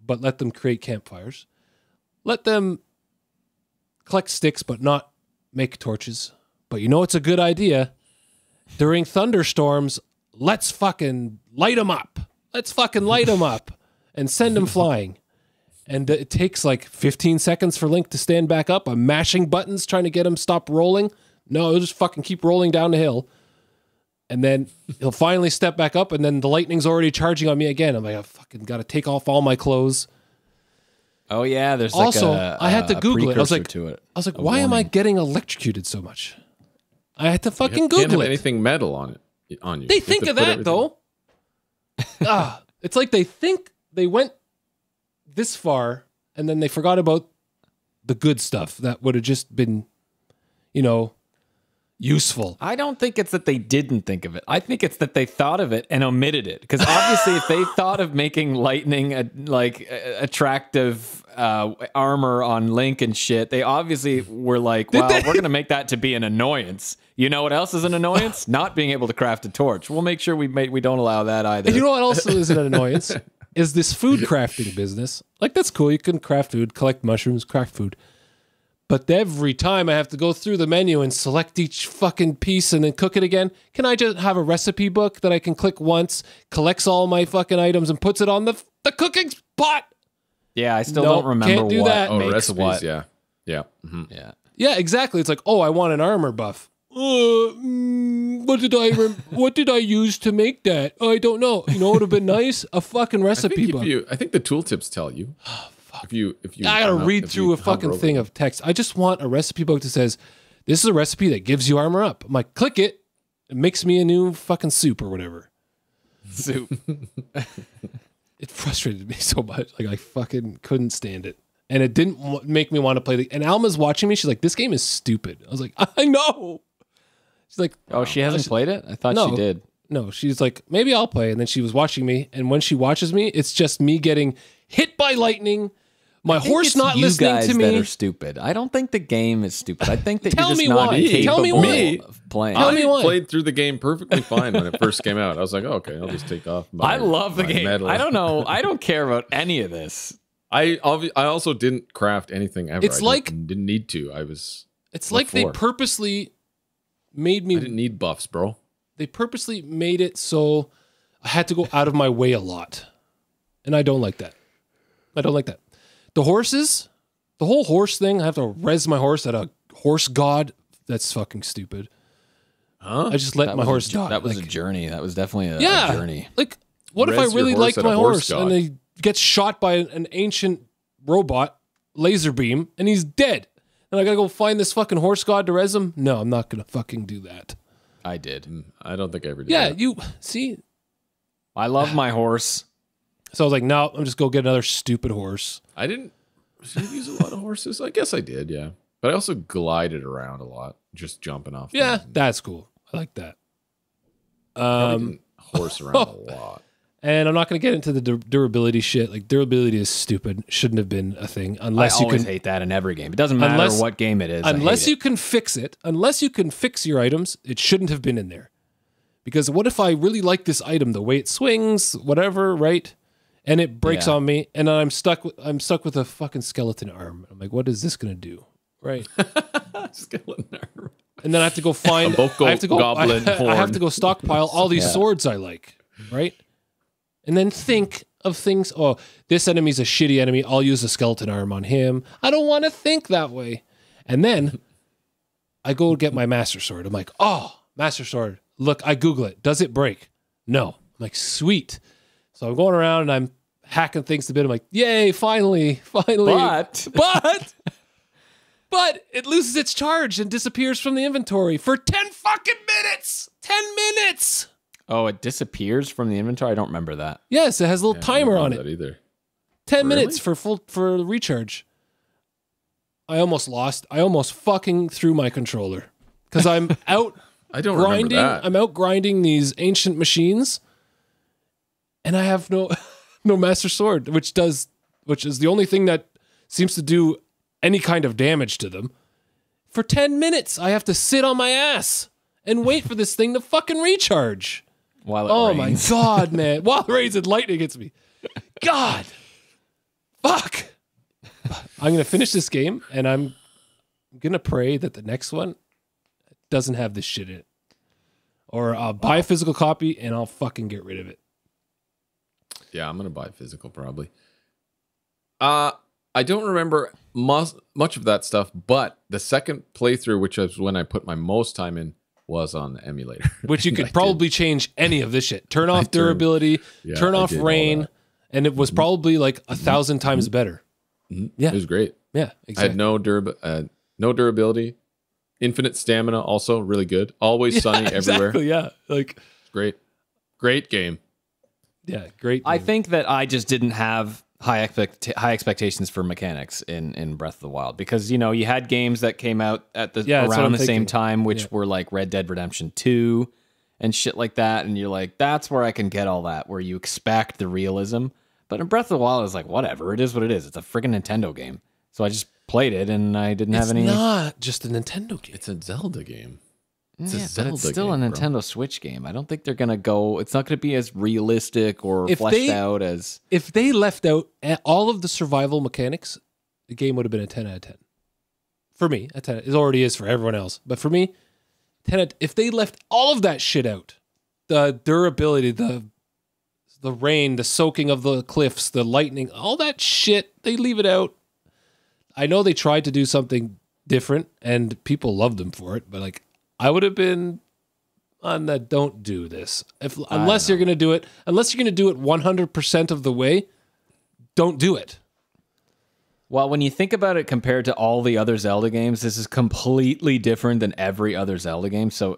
but let them create campfires. Let them collect sticks, but not make torches. But you know it's a good idea? During thunderstorms, let's fucking light them up. Let's fucking light them up and send them flying. And it takes like 15 seconds for Link to stand back up. I'm mashing buttons trying to get him stop rolling. No, he'll just fucking keep rolling down the hill. And then he'll finally step back up and then the lightning's already charging on me again. I'm like, I fucking got to take off all my clothes. Oh yeah, there's Also, like I had to Google it. I was like, to it. why am I getting electrocuted so much? I had to fucking You can't Google have it. anything metal on you. They You have think to of put that everything- though. It's like they think they went this far and then they forgot about the good stuff that would have just been, useful. I don't think it's that they didn't think of it. I think it's that they thought of it and omitted it. Because obviously, if they thought of making lightning attractive armor on Link and shit, they obviously were like, "Well, we're going to make that to be an annoyance." You know what else is an annoyance? Not being able to craft a torch. We'll make sure we don't allow that either. And you know what else is an annoyance? Is this food crafting business. Like, that's cool. You can craft food, collect mushrooms, craft food. But every time I have to go through the menu and select each fucking piece and then cook it again, can I just have a recipe book that I can click once, collects all my fucking items and puts it on the cooking pot? Yeah, I still No, don't remember can't do what that. Oh, makes recipes, what. yeah. Yeah. Mhm. Yeah. Yeah, exactly. It's like, oh, I want an armor buff. What did I use to make that? I don't know. You know what would have been nice? A fucking recipe book. I think the tooltips tell you. If you I gotta read if through you a fucking hover thing over of text. I just want a recipe book that says, this is a recipe that gives you armor up. I'm like, click it. It makes me a new fucking soup or whatever. Soup. frustrated me so much. Like I fucking couldn't stand it. And it didn't make me want to play the. And Alma's watching me. She's like, "This game is stupid." I was like, "I know." She's like, Oh, she hasn't played it? I thought No. she did. "No." She's like, "Maybe I'll play." And then she was watching me. And when she watches me, it's just me getting hit by lightning. My horse not listening to That me. are stupid. I don't think the game is stupid. I think that Tell you're just me not why. capable Tell me why. of playing. Tell me why. I played through the game perfectly fine when it first came out. I was like, oh, okay, I'll just take off. I love the my game. medal. I don't know. I don't care about any of this. I also didn't craft anything ever. It's like- didn't need to. It's like they before. purposely made I me. didn't need buffs, bro. They purposely made it so I had to go out of my way a lot. And I don't like that. I don't like that. The horses, the whole horse thing, I have to res my horse at a horse god. That's fucking stupid. Huh? I just let my horse die. That was Like, a journey. That was definitely a yeah. journey. Like, what if Res I really your horse liked at a my horse horse god. and he gets shot by an ancient robot laser beam and he's dead? And I gotta go find this fucking horse god to res him? No, I'm not gonna fucking do that. I did. I don't think I ever did. Yeah, that. you see. I love my horse. So I was like, no, I'm just go get another stupid horse. I didn't use a lot of horses. I guess I did, yeah. But I also glided around a lot, just jumping off. Yeah, things. that's cool. I like that. Probably didn't horse around a lot. And I'm not going to get into the durability shit. Like, durability is stupid. Shouldn't have been a thing unless I you always can. hate that in every game. It doesn't matter Unless- what game it is. I Unless hate you can fix it. Unless you can fix your items, it shouldn't have been in there. Because what if I really like this item, the way it swings, whatever, right? And it breaks Yeah. on me, and then I'm stuck with a fucking skeleton arm. I'm like, what is this going to do? Right? Skeleton arm. And then I have to go find. Boko I have to go. goblin I have horn. to go stockpile all these swords I like, right? And then think of things. Oh, this enemy's a shitty enemy. I'll use a skeleton arm on him. I don't want to think that way. And then I go get my master sword. I'm like, oh, master sword. Look, I Google it. Does it break? No. I'm like, sweet. So I'm going around and I'm hacking things to bit. I'm like, yay, finally. But But it loses its charge and disappears from the inventory for 10 fucking minutes. 10 minutes. Oh, it disappears from the inventory? I don't remember that. Yes, it has a little timer on That it. either. 10 Really? minutes for recharge. I almost fucking threw my controller because I'm out I don't remember grinding. that. I'm out grinding these ancient machines, and I have no master sword, which is the only thing that seems to do any kind of damage to them. For 10 minutes, I have to sit on my ass and wait for this thing to fucking recharge. While it Oh rains. my god, man! While it rains and lightning hits me, God, fuck. I'm gonna finish this game, and I'm gonna pray that the next one doesn't have this shit in it, or I'll buy a physical copy and I'll fucking get rid of it. Yeah, I'm gonna buy physical probably. I don't remember much of that stuff, but the second playthrough, which was when I put my most time in, was on the emulator. Which you I could did. probably change any of this shit. Turn off turned- durability, yeah, turn I off did all rain, that. and it was probably like 1,000 times better. Yeah. It was great. Yeah, I exactly. had no durability, infinite stamina, also really good. Always sunny everywhere. Exactly, yeah. Like, Great game. yeah, great. I game. think that I just didn't have high expectations for mechanics in Breath of the Wild because, you know, you had games that came out at the Yeah, that's what around I'm the same thinking. time, which Yeah. were like Red Dead Redemption 2 and shit like that. And you're like, that's where I can get all that, where you expect the realism. But in Breath of the Wild, it's like, whatever, it is what it is. It's a freaking Nintendo game. So I just played it and I didn't it's have any. not just a Nintendo game. It's a Zelda game. It's Yeah, a but Zelda it's still game, a bro. Nintendo Switch game. I don't think they're gonna go. It's not gonna be as realistic or If fleshed they- out as. If they left out all of the survival mechanics, the game would have been a 10 out of 10. For me, a 10. It already is for everyone else. But for me, 10 out, if they left all of that shit out, the durability, the rain, the soaking of the cliffs, the lightning, all that shit, they leave it out. I know they tried to do something different and people loved them for it, but like I would have been on that don't do this. Unless you're going to do it 100% of the way, don't do it. Well, when you think about it compared to all the other Zelda games, this is completely different than every other Zelda game. So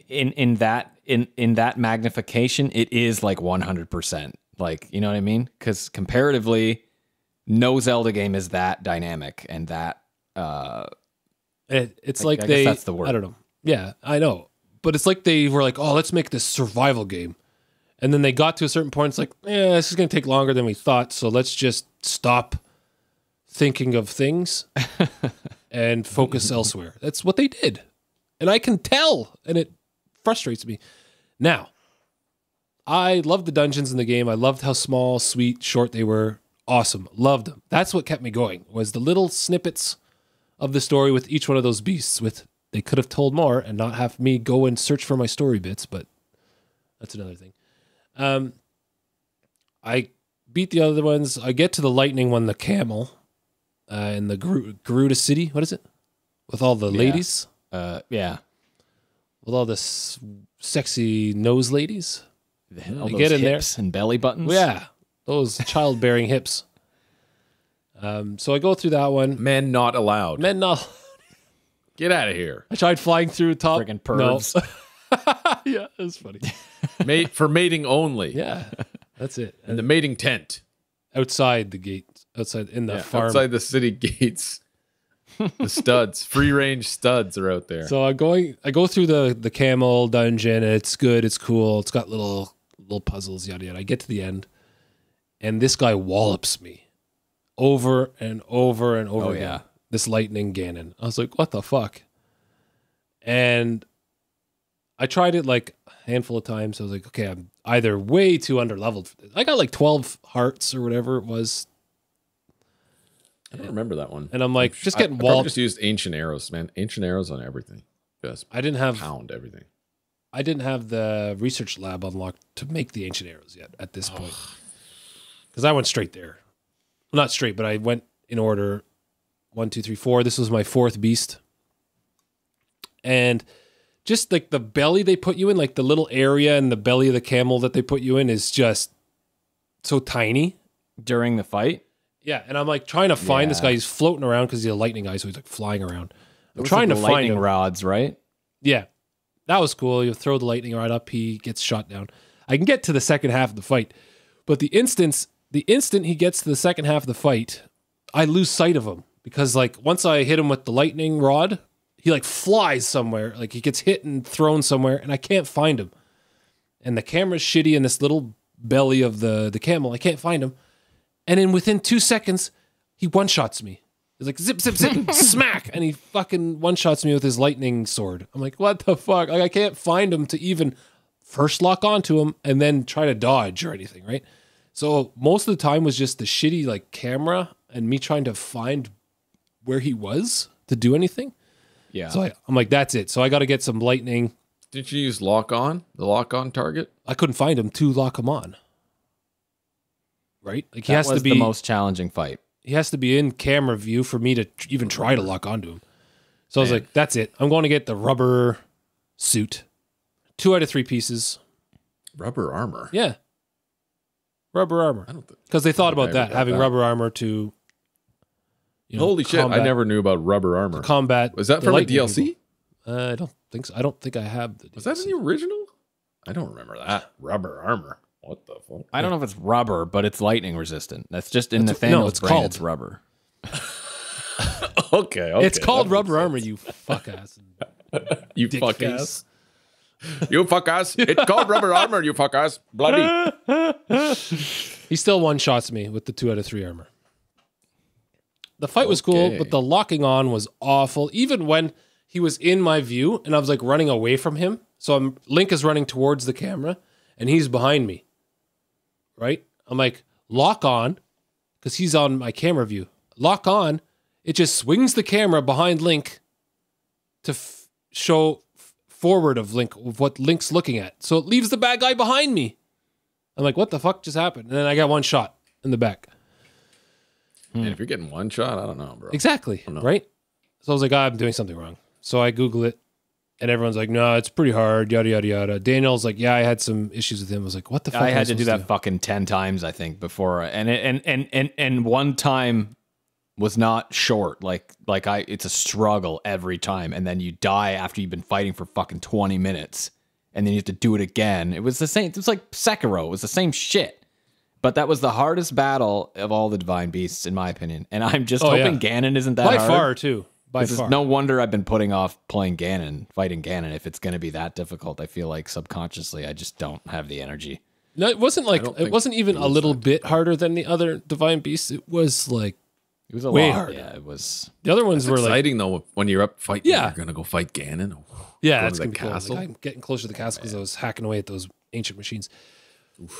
in that magnification, it is like 100% Like, you know what I mean? Because comparatively, no Zelda game is that dynamic and that. It's I like guess they. that's the word. I don't know. Yeah, I know. But it's like they were like, oh, let's make this survival game. And then they got to a certain point. It's like, this is going to take longer than we thought. So let's just stop thinking of things and focus elsewhere. That's what they did. And I can tell. And it frustrates me. Now, I loved the dungeons in the game. I loved how small, sweet, short they were. Awesome. Loved them. That's what kept me going, was the little snippets of the story with each one of those beasts. They could have told more and not have me go and search for my story bits, but that's another thing. I beat the other ones. I get to the lightning one, the camel, in the Garuda City. What is it? With all the ladies? Yeah. With all the sexy nose ladies? All I those get in there. hips and belly buttons. Yeah. Those childbearing hips. So I go through that one. Men not allowed. Men not. Get out of here. I tried flying through top. Friggin' pervs. No. Yeah, that's funny. For mating only. Yeah, that's it. In the mating tent. Outside the gate, outside in the farm. Outside the city gates. The studs. Free range studs are out there. So I go through the camel dungeon, and it's good, it's cool, it's got little puzzles, yada yada. I get to the end, and this guy wallops me over and over and over again. Yeah. This lightning Ganon. I was like, what the fuck? And I tried it like a handful of times. I was like, okay, I'm either way too underleveled for this. I got like 12 hearts or whatever it was. I don't remember that one. And I'm like, just getting I probably walloped. just used ancient arrows, man. Ancient arrows on everything. Just I didn't have pound everything. the research lab unlocked to make the ancient arrows yet at this point. Because I went straight there. Well, not straight, but I went in order 1, 2, 3, 4. This was my 4th beast. And just like the belly they put you in, like the little area in the belly of the camel that they put you in is just so tiny. During the fight? Yeah, and I'm like trying to find this Yeah. guy. He's floating around because he's a lightning guy, so he's like flying around. I'm Those trying are to the find lightning him. rods, right? Yeah, that was cool. You throw the lightning rod up, he gets shot down. I can get to the second half of the fight, but the instant he gets to the second half of the fight, I lose sight of him because like once I hit him with the lightning rod, he like flies somewhere, like he gets hit and thrown somewhere, and I can't find him. And the camera's shitty in this little belly of the camel. I can't find him, and then within 2 seconds, he one-shots me. He's like, zip, zip, zip, smack. And he fucking one-shots me with his lightning sword. I'm like, what the fuck? Like, I can't find him to even first lock onto him and then try to dodge or anything, right? So most of the time was just the shitty, like, camera and me trying to find where he was to do anything. Yeah. So I'm like, that's it. So I got to get some lightning. Didn't you use lock on? The lock on target? I couldn't find him to lock him on. Right? Like, he that has was to be the most challenging fight. He has to be in camera view for me to even try to lock onto him. So I was like, that's it. I'm going to get the rubber suit. 2 out of 3 pieces. Rubber armor. Yeah. Rubber armor. I don't think. Because they thought about I that, got having that. rubber armor to, you know, Holy shit! I combat- never knew about rubber armor. combat. Was that the from a lightning DLC? people. I don't think so. I don't think I have the DLC. Was that in the original? I don't remember that. Rubber armor. What the fuck? I don't know if it's rubber, but it's lightning resistant. That's just in That's- Nathaniel's no, it's brain, called- it's rubber. Okay. It's called that rubber makes armor, you fuck ass. You dick fuck face. ass. You fuck ass. It's called rubber armor, you fuck ass. Bloody. He still one-shots me with the 2 out of 3 armor. The fight was cool, Okay. but the locking on was awful. Even when he was in my view and I was like running away from him. So Link is running towards the camera and he's behind me. Right? I'm like, lock on, because he's on my camera view. Lock on. It just swings the camera behind Link to show forward of Link, of what Link's looking at. So it leaves the bad guy behind me. I'm like, what the fuck just happened? And then I got one shot in the back. And if you're getting one shot, I don't know, bro. Exactly. Right? So I was like, I'm doing something wrong. So I Google it and everyone's like, no, it's pretty hard, yada, yada, yada. Daniel's like, yeah, I had some issues with him. I was like, what the fuck? I am had to do supposed that fucking 10 times, I think, before. And one time was not short. It's a struggle every time. And then you die after you've been fighting for fucking 20 minutes. And then you have to do it again. It was the same. It was like Sekiro. It was the same shit. But that was the hardest battle of all the divine beasts, in my opinion. And I'm just hoping Ganon isn't that by hard. far too. By far. No wonder I've been putting off playing Ganon, fighting Ganon. If it's going to be that difficult, I feel like subconsciously I just don't have the energy. No, it wasn't like it wasn't even a little bit harder than the other divine beasts. It was like It was a way lot. harder. Yeah, it was. The other ones were exciting though when you're up fighting. Yeah. You're gonna go fight Ganon. yeah, Go it's to gonna the be cool. castle. Like, I'm getting closer to the castle because I was hacking away at those ancient machines.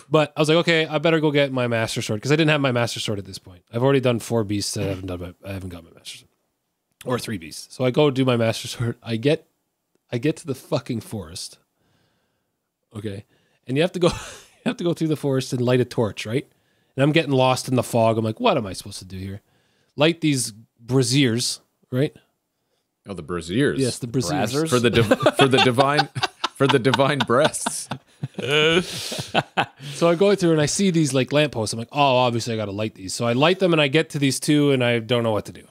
But I was like, okay, I better go get my master sword because I didn't have my master sword at this point. I've already done 4 beasts. I haven't got my master sword or 3 beasts. So I go do my master sword. I get to the fucking forest. Okay, and you have to go. You have to go through the forest and light a torch, right? And I'm getting lost in the fog. I'm like, what am I supposed to do here? Light these braziers, right? Oh, the braziers. Yes, the braziers. Brazzers? for the divine breasts. So I go through and I see these like lampposts. I'm like, oh, obviously I got to light these. So I light them and I get to these 2 and I don't know what to do.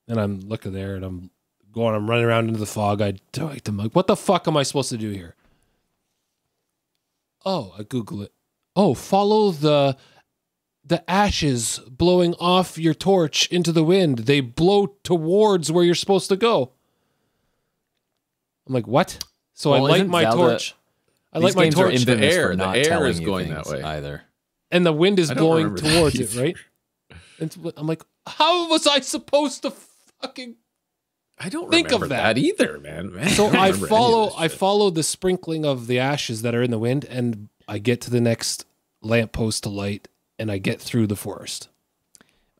And I'm looking there and I'm running around into the fog. I'm like, what the fuck am I supposed to do here? Oh, I Google it. Oh, follow the ashes blowing off your torch into the wind. They blow towards where you're supposed to go. I'm like, what? So I light my torch. I light my torch. The air is going that way either. And the wind is blowing remember that towards it, either. right? And I'm like, how was I supposed to fucking I don't think remember of that either, man. So I I don't remember any of this shit. follow the sprinkling of the ashes that are in the wind, and I get to the next lamppost to light, and I get through the forest.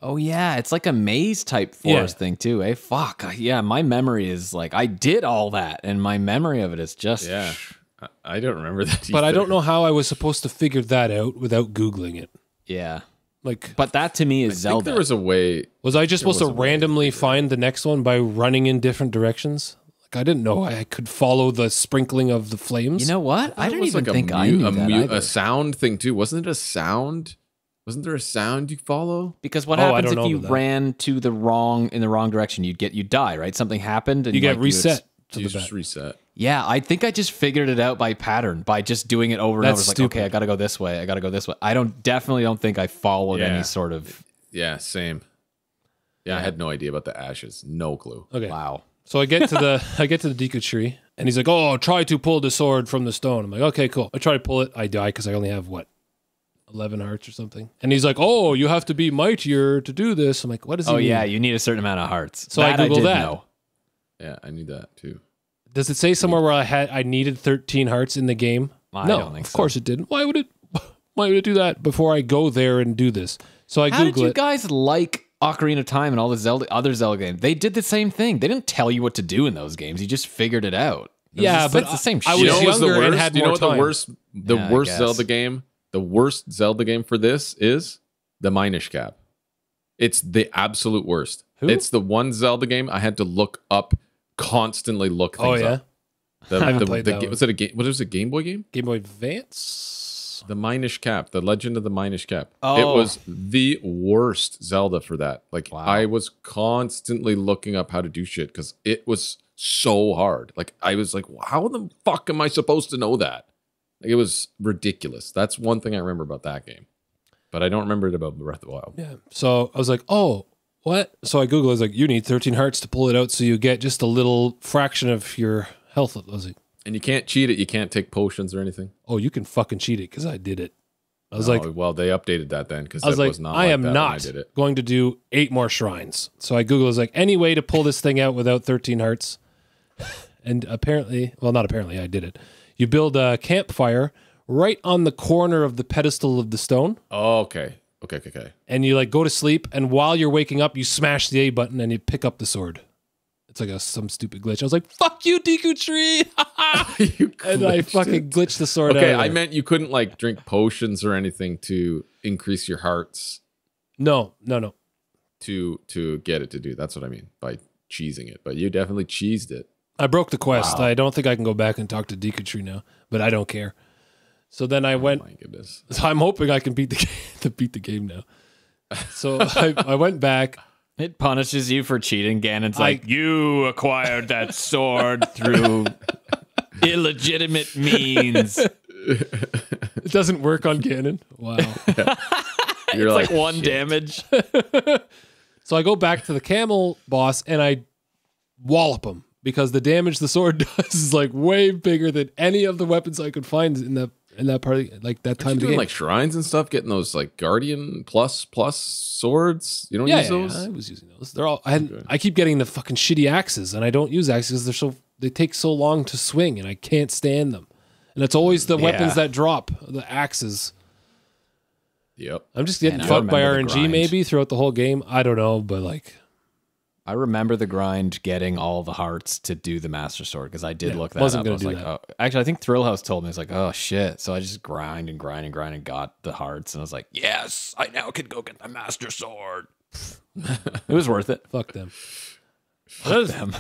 Oh yeah, it's like a maze type forest thing too. Eh? Fuck. Yeah, my memory is like I did all that, and my memory of it is just Yeah, I don't remember that. But I either. don't know how I was supposed to figure that out without Googling it. Yeah. Like, But that to me is I think Zelda. there was a way. was I just supposed to was a way to randomly figure it find the next one by running in different directions? Like, I didn't know I could follow the sprinkling of the flames. You know what? I It don't was even like think I knew that either. a sound thing too. Wasn't it a sound? Wasn't there a sound you follow? Because what Oh, I happens don't if know you about that. ran to the wrong direction? You'd die, right? Something happened and you get like, reset to You the just back. reset. Yeah, I think I just figured it out by pattern, by just doing it over and That's over. It's like, stupid. okay, I gotta go this way. I gotta go this way. I definitely don't think I followed any sort of Yeah, same. Yeah, I had no idea about the ashes. No clue. Okay. wow. So I get to the Deku tree, and he's like, "Oh, try to pull the sword from the stone." I'm like, "Okay, cool." I try to pull it. I die because I only have 11 hearts or something. And he's like, "Oh, you have to be mightier to do this." I'm like, "What does he Oh mean?" yeah, you need a certain amount of hearts. So I did Googled that. know. Yeah, I knew that too. Does it say somewhere where I needed 13 hearts in the game? I No, don't think of so. course it didn't. Why would it do that before I go there and do this? So I How did Google you it. guys like Ocarina of Time and all the other Zelda games? They did the same thing. They didn't tell you what to do in those games. You just figured it out. Yeah, but it's the same I shit. was what was younger and had you know more what time. the Yeah, I worst guess. Zelda game? The worst Zelda game for this is the Minish Cap. It's the absolute worst. Who? It's the one Zelda game I had to look up, constantly look things Oh yeah, up. The, I haven't the- played the that ga- one. was it a game? What was it? A Game Boy game? Game Boy Advance. The Minish Cap, the Legend of the Minish Cap. It Oh. was the worst Zelda for that. Like Wow. I was constantly looking up how to do shit because it was so hard. Like I was like, how the fuck am I supposed to know that? Like, it was ridiculous. That's one thing I remember about that game, but I don't remember it about Breath of the Wild. Yeah. So I was like, "Oh, what?" So I Googled. I was like, "You need 13 hearts to pull it out, so you get just a little fraction of your health." I was like, And you can't cheat it. You can't take potions or anything. "Oh, you can fucking cheat it because I did it." I was like, well, they updated that then because I was that like, was not. I like am that when I not did it. going to do 8 more shrines. So I Googled, I was like, any way to pull this thing out without 13 hearts? And apparently, well, not apparently, I did it. You build a campfire right on the corner of the pedestal of the stone, Oh, okay. and you like go to sleep, and while you're waking up, you smash the A button and you pick up the sword. It's like some stupid glitch. I was like, "Fuck you, Deku Tree!" You And I glitched fucking it. glitched the sword Okay, out. I meant you couldn't like drink potions or anything to increase your hearts no. to get it to do. That's what I mean by cheesing it. But you definitely cheesed it. I broke the quest. Wow. I don't think I can go back and talk to Deku Tree now, but I don't care. So then I went. My goodness. So I'm hoping I can beat the game, to beat the game now. So I went back. It punishes you for cheating. Ganon's like, you acquired that sword through illegitimate means. It doesn't work on Ganon. Wow. You're It's like one shit. damage. So I go back to the camel boss and I wallop him because the damage the sword does is like way bigger than any of the weapons I could find in that part of like that time You're of the doing game. like shrines and stuff, getting those like Guardian plus swords. You don't use those? I was using those. They're all. I keep getting the fucking shitty axes, and I don't use axes. They take so long to swing, and I can't stand them. And it's always the weapons that drop the axes. Yep. I'm just getting Man, I fucked by remember the RNG grind. maybe throughout the whole game. I don't know, but like I remember the grind getting all the hearts to do the Master Sword because I did look that wasn't up. gonna I was do like, that. oh. Actually, I think Thrill House told me, it's like, oh shit. So I just grind and got the hearts. And I was like, yes, I now can go get the Master Sword. It was worth it. fuck them. Fuck them.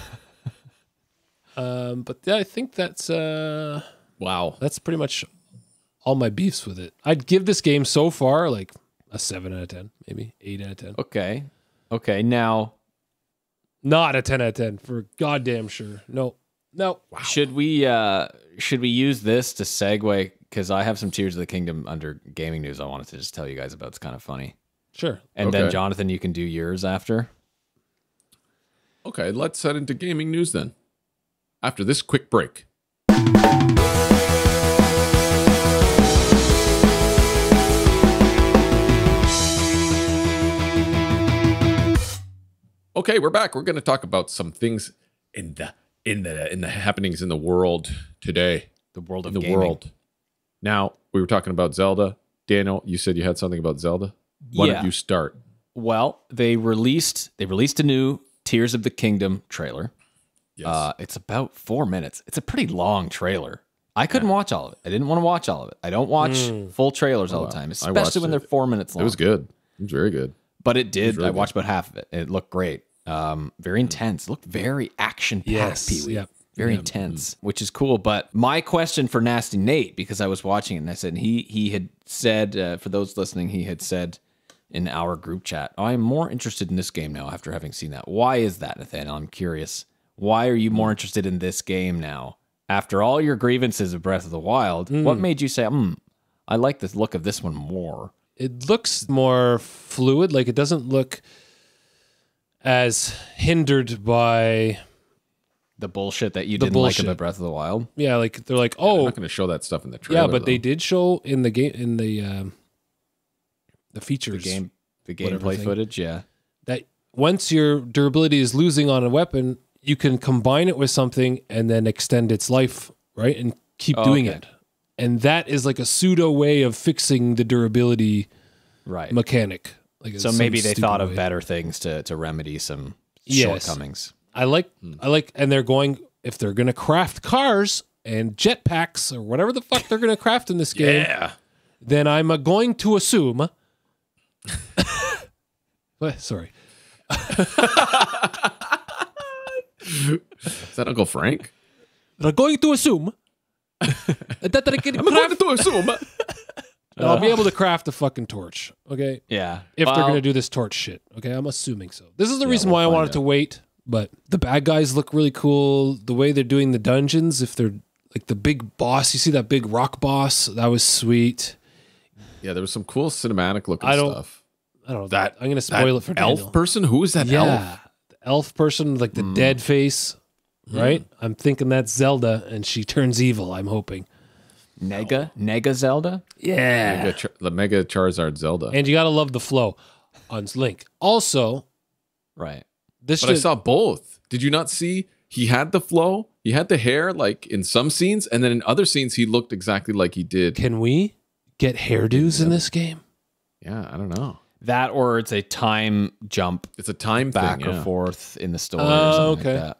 But yeah, I think that's Wow. pretty much all my beefs with it. I'd give this game so far like a 7 out of 10, maybe 8 out of 10. Okay. Now, Not a 10 out of 10 for goddamn sure. No. should we use this to segue? Because I have some Tears of the Kingdom under gaming news I wanted to just tell you guys about. It's kind of funny. Sure. And then Okay. Jonathan, you can do yours after. Okay, let's head into gaming news then. After this quick break. Okay, we're back. We're going to talk about some things in the happenings in the world today. The world of In the gaming. world. Now, we were talking about Zelda. Daniel, you said you had something about Zelda. Why Yeah. don't you start? Well, they released a new Tears of the Kingdom trailer. Yes. It's about 4 minutes. It's a pretty long trailer. I couldn't watch all of it. I didn't want to watch all of it. I don't watch full trailers all the time, I watched especially when it. they're 4 minutes long. It was good. It was very good. But it did. really I watched about half of it. It looked great. Very intense. It looked very action packed. Yes, Pee-wee. yep. Very intense, which is cool. But my question for Nasty Nate, because I was watching it and I said he had said, for those listening, he had said in our group chat, I'm more interested in this game now after having seen that. Why is that, Nathaniel? I'm curious. Why are you more interested in this game now? After all your grievances of Breath of the Wild, what made you say, I like the look of this one more? It looks more fluid. Like it doesn't look as hindered by The bullshit that you The didn't bullshit. like about Breath of the Wild? like they're like, I'm oh not going to show that stuff in the trailer. yeah, but they though. did show in the game in the features The whatever gameplay thing. footage, yeah. that once your durability is losing on a weapon, you can combine it with something and then extend its life, right? And keep doing okay. it. And that is like a pseudo way of fixing the durability Right. mechanic. Like So some maybe they stupid thought of way. better things to remedy some Yes. shortcomings. I like, and they're going, if they're going to craft cars and jetpacks or whatever the fuck they're going to craft in this game, then I'm going to assume. Sorry. Is that Uncle Frank? I'm going to assume that I can craft, to assume. I'll be able to craft a fucking torch. Okay. Yeah. If they're Well, going to do this torch shit. Okay. I'm assuming so. This is the reason we'll why I find wanted to wait, but the bad guys look really cool. The way they're doing the dungeons, if they're like the big boss, you see that big rock boss? That was sweet. Yeah, there was some cool cinematic looking I don't- stuff. I don't know. That I'm going to spoil it for elf Daniel. person? Who is that elf? Yeah. The elf person, like the dead face, right? I'm thinking that's Zelda and she turns evil, I'm hoping. Nega Zelda? Yeah. The Mega Charizard Zelda. And you got to love the flow on Link. Also, Right. this But I should- saw both. Did you not see? He had the flow. He had the hair, like in some scenes, and then in other scenes, he looked exactly like he did. can we get hairdos in this game? Yeah, I don't know. That or it's a time jump It's a time back thing, or yeah. forth in the story Oh, or something okay. like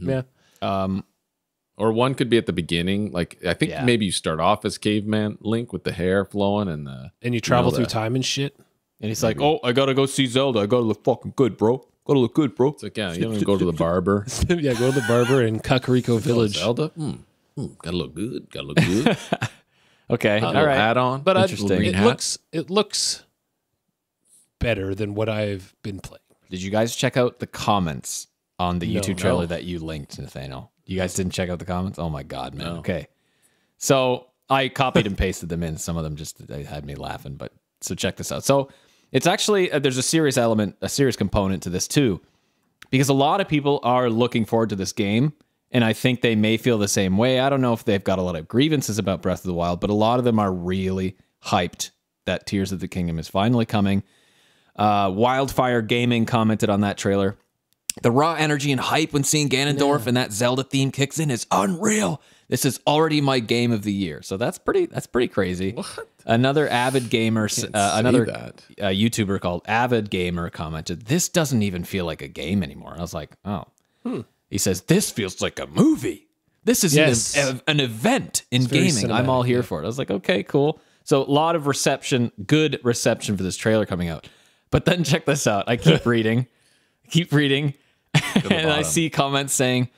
Yeah. that. Or one could be at the beginning. Like I think Yeah. maybe you start off as caveman Link with the hair flowing and the And you travel through that. time and shit. And he's like, oh, I got to go see Zelda. I got to look fucking good, bro. Got to look good, bro. It's like, yeah, you don't go to the barber. Yeah, go to the barber in Kakariko Village. Zelda? Gotta look good. Gotta look good. Okay. All All right. Add on. But Interesting. it looks better than what I've been playing. Did you guys check out the comments on the No. YouTube trailer No. that you linked, Nathaniel? You guys didn't check out the comments? Oh my God, man. No. Okay. So I copied and pasted them in. Some of them just they had me laughing. But so check this out. So it's actually there's a serious element, a serious component to this too, because a lot of people are looking forward to this game, and I think they may feel the same way. I don't know if they've got a lot of grievances about Breath of the Wild, but a lot of them are really hyped that Tears of the Kingdom is finally coming. Wildfire Gaming commented on that trailer. The raw energy and hype when seeing Ganondorf and that Zelda theme kicks in is unreal. This is already my game of the year. So that's pretty crazy. What? Another avid gamer, YouTuber called Avid Gamer commented, "This doesn't even feel like a game anymore." I was like, oh. He says, "This feels like a movie. This is an event in gaming. I'm all here for it." I was like, okay, cool. So a lot of good reception for this trailer coming out. But then check this out. I keep reading, and I see comments saying,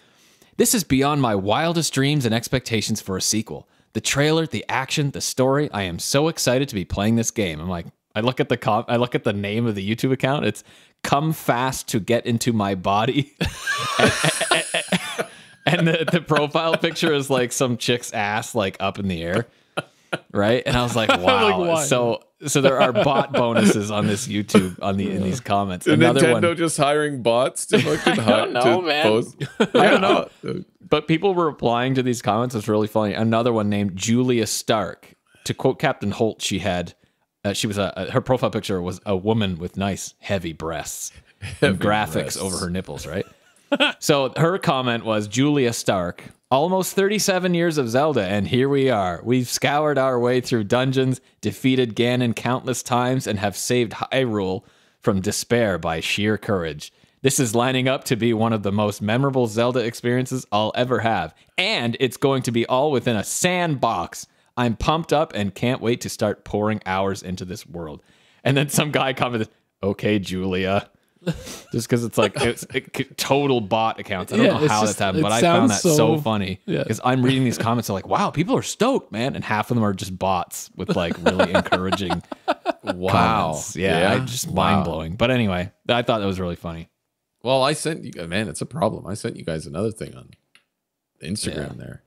"This is beyond my wildest dreams and expectations for a sequel. The trailer, the action, the story. I am so excited to be playing this game." I'm like, I look at the name of the YouTube account. It's "Come Fast to Get Into My Body," and the profile picture is like some chick's ass like up in the air, right? And I was like, wow. Like, so there are bot bonuses on this YouTube in these comments. Is Another Nintendo one, just hiring bots to fucking man. I don't know. But people were replying to these comments. It's really funny. Another one named Julia Stark. To quote Captain Holt, she had her profile picture was a woman with nice heavy breasts and graphics over her nipples, right? So her comment was, "Julia Stark, almost 37 years of Zelda, and here we are. We've scoured our way through dungeons, defeated Ganon countless times, and have saved Hyrule from despair by sheer courage. This is lining up to be one of the most memorable Zelda experiences I'll ever have. And it's going to be all within a sandbox. I'm pumped up and can't wait to start pouring hours into this world." And then some guy commented, "Okay, Julia." Just because it's like it's total bot accounts. I don't know how that's happened, but I found that so funny. Because I'm reading these comments, I'm like, wow, people are stoked, man. And half of them are just bots with like really encouraging comments. Yeah, just mind blowing. But anyway, I thought that was really funny. Well, I sent you, man, it's a problem. I sent you guys another thing on Instagram there.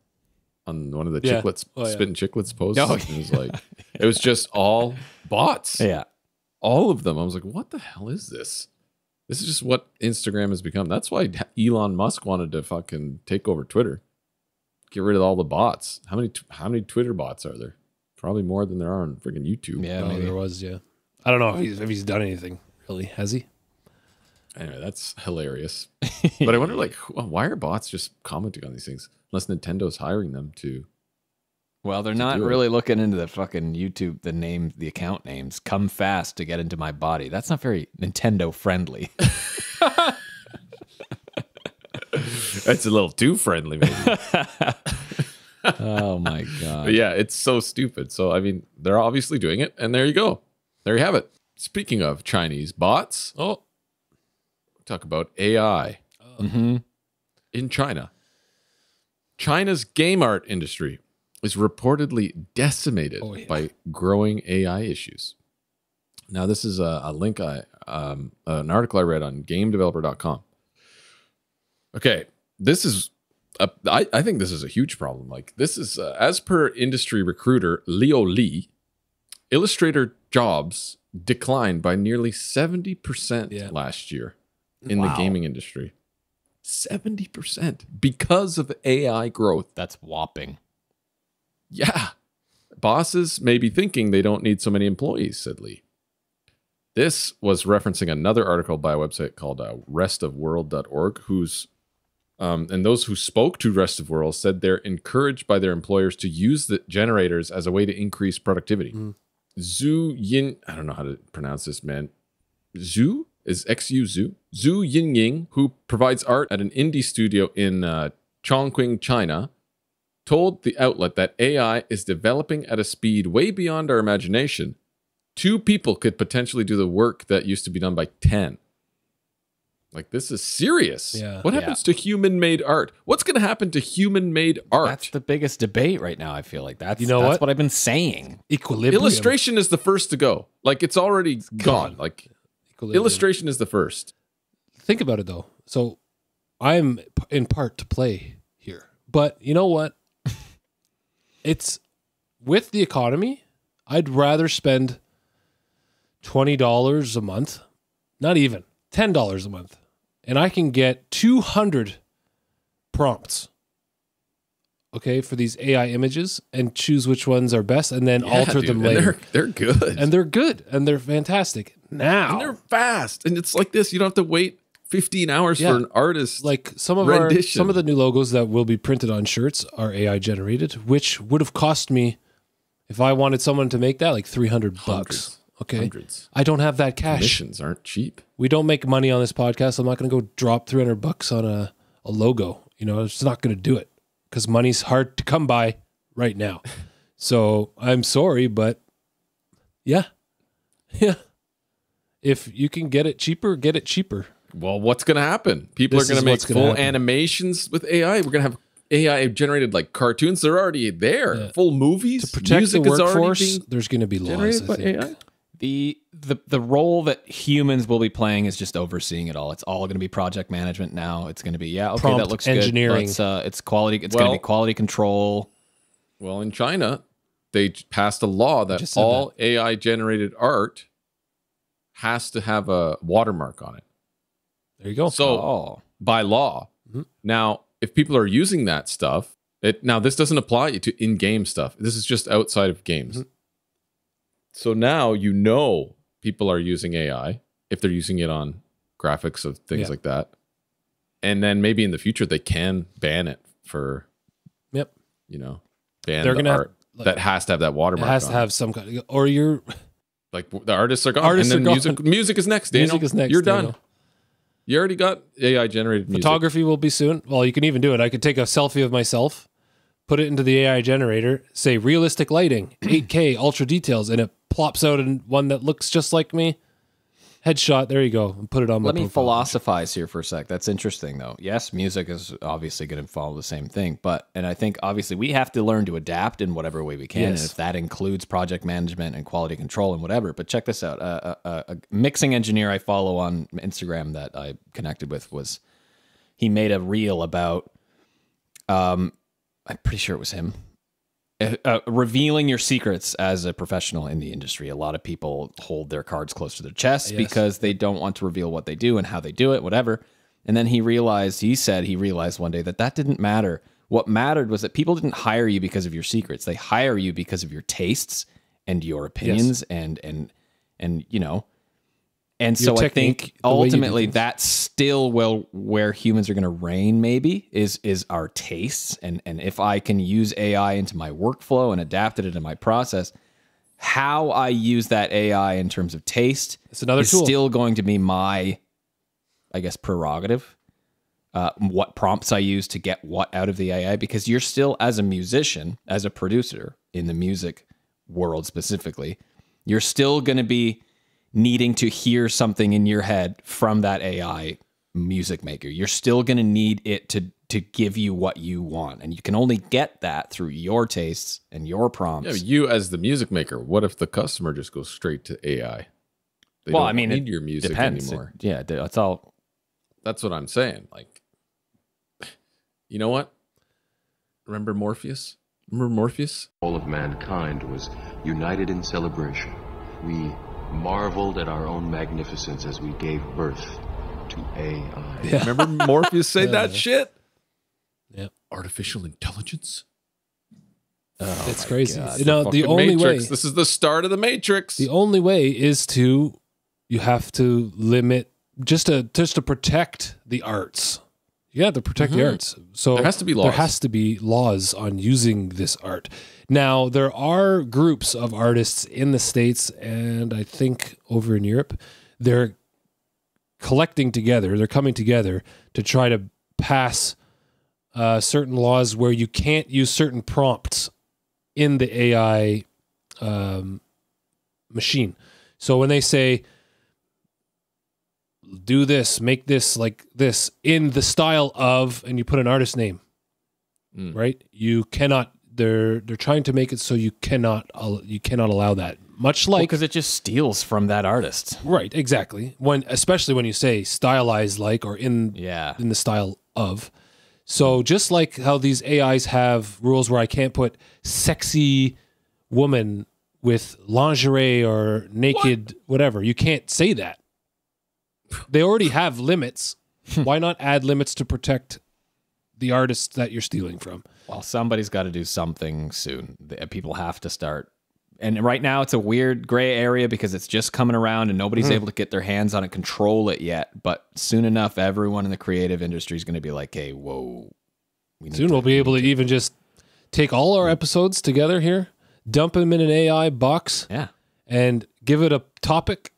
On one of the Chiclets, Spittin' Chiclets posts. Oh, it was like, it was just all bots. Yeah. All of them. I was like, what the hell is this? This is just what Instagram has become. That's why Elon Musk wanted to fucking take over Twitter. Get rid of all the bots. How many Twitter bots are there? Probably more than there are on freaking YouTube. Yeah, maybe there was, I don't know if he's done anything, really. Has he? Anyway, that's hilarious. But I wonder, like, why are bots just commenting on these things? Unless Nintendo's hiring them to. Well, they're not really looking into the fucking YouTube, the account names. "Come fast to get into my body." That's not very Nintendo friendly. It's a little too friendly, maybe. Oh my God. But yeah, it's so stupid. So, I mean, they're obviously doing it. And there you go. There you have it. Speaking of Chinese bots, talk about AI in China. China's game art industry is reportedly decimated by growing AI issues. Now, this is a link, an article I read on GameDeveloper.com. Okay, this is, I think this is a huge problem. Like, this is, as per industry recruiter Leo Li, Illustrator jobs declined by nearly 70% last year in the gaming industry. 70% because of AI growth. That's whopping. Yeah. Bosses may be thinking they don't need so many employees, said Lee. This was referencing another article by a website called restofworld.org, and those who spoke to Rest of World said they're encouraged by their employers to use the generators as a way to increase productivity. Zhu Yin, I don't know how to pronounce this, man. Zhu is XU Zhu. Zhu Yinying, who provides art at an indie studio in Chongqing, China, told the outlet that AI is developing at a speed way beyond our imagination. 2 people could potentially do the work that used to be done by 10. Like, this is serious. Yeah. What happens to human-made art? What's going to happen to human-made art? That's the biggest debate right now, I feel like. That's what? what I've been saying. Equilibrium. Illustration is the first to go. Like, it's already gone. Like, illustration is the first. Think about it, though. So, I'm in part to play here. But you know what? It's with the economy, I'd rather spend $20 a month, not even $10 a month, and I can get 200 prompts, okay, for these AI images and choose which ones are best and then alter them later. They're good. And they're good and they're fantastic. Now, And they're fast. And it's like this. You don't have to wait 15 hours for an artist. like some of the new logos that will be printed on shirts are AI generated, which would have cost me, if I wanted someone to make that, like $300. Okay. Hundreds. I don't have that cash. Commissions aren't cheap. We don't make money on this podcast. I'm not going to go drop $300 on a logo. You know, it's not going to do it because money's hard to come by right now. So I'm sorry, but yeah. If you can get it cheaper, get it cheaper. Well, what's going to happen? People are going to make full animations with AI. We're going to have AI generated like cartoons. They're already there. Yeah. Full movies. To protect the workforce, there's going to be laws. I think. AI? The role that humans will be playing is just overseeing it all. It's all going to be project management now. It's going to be prompt that looks engineering. good. It's quality. It's going to be quality control. Well, in China, they passed a law that all AI generated art has to have a watermark on it. There you go. So by law, now if people are using that stuff, now this doesn't apply to in-game stuff. This is just outside of games. So now people are using AI if they're using it on graphics of things like that. And then maybe in the future they can ban it for, ban the art that has to have that watermark. It has to have some kind of, or you're like the artists are gone. Music is next, Daniel. Music is next. You're done. You already got AI generated music. Photography will be soon. Well, you can even do it. I could take a selfie of myself, put it into the AI generator, say realistic lighting, 8K, ultra details, and it plops out in one that looks just like me. Headshot, there you go. And put it on my Let me philosophize here for a sec. That's interesting, though. Yes, music is obviously going to follow the same thing, and I think obviously we have to learn to adapt in whatever way we can, and if that includes project management and quality control and whatever. But check this out. A mixing engineer I follow on Instagram that I connected with he made a reel about, I'm pretty sure it was him, revealing your secrets as a professional in the industry. A lot of people hold their cards close to their chest because they don't want to reveal what they do and how they do it, whatever. And then he said he realized one day that didn't matter. What mattered was that people didn't hire you because of your secrets. They hire you because of your tastes and your opinions and And so I think ultimately that's still where humans are going to reign, maybe, is our tastes. And if I can use AI into my workflow and adapt it into my process, how I use that AI in terms of taste is still going to be my, I guess, prerogative. What prompts I use to get what out of the AI, because you're still, as a musician, as a producer in the music world specifically, you're still going to be needing to hear something in your head from that AI music maker. You're still going to need it to give you what you want. And you can only get that through your tastes and your prompts. Yeah, you as the music maker, what if the customer just goes straight to AI? They don't need your music anymore. That's all. That's what I'm saying. Like, you know what? Remember Morpheus? All of mankind was united in celebration. We marveled at our own magnificence as we gave birth to AI. Yeah. Remember Morpheus say that shit? Yeah. Artificial intelligence? Oh, it's crazy. God. The only Matrix. way. This is the start of the Matrix. The only way is you have to limit just to protect the arts. You have to protect the arts. So there has to be laws. There has to be laws on using this art. Now, there are groups of artists in the States and I think over in Europe. They're collecting together. They're coming together to try to pass certain laws where you can't use certain prompts in the AI machine. So when they say, do this, make this like this in the style of, and you put an artist name, right? You cannot. They're trying to make it so you cannot allow that. Much like because it just steals from that artist, right? Exactly. Especially when you say stylized like or in the style of. So just like how these AIs have rules where I can't put sexy woman with lingerie or naked, whatever. You can't say that. They already have limits. Why not add limits to protect the artists that you're stealing from? Well, somebody's got to do something soon. People have to start. And right now it's a weird gray area because it's just coming around and nobody's able to get their hands on it, control it yet. But soon enough, everyone in the creative industry is going to be like, hey, whoa. Soon we'll be able to even just take all our episodes together here, dump them in an AI box, and give it a topic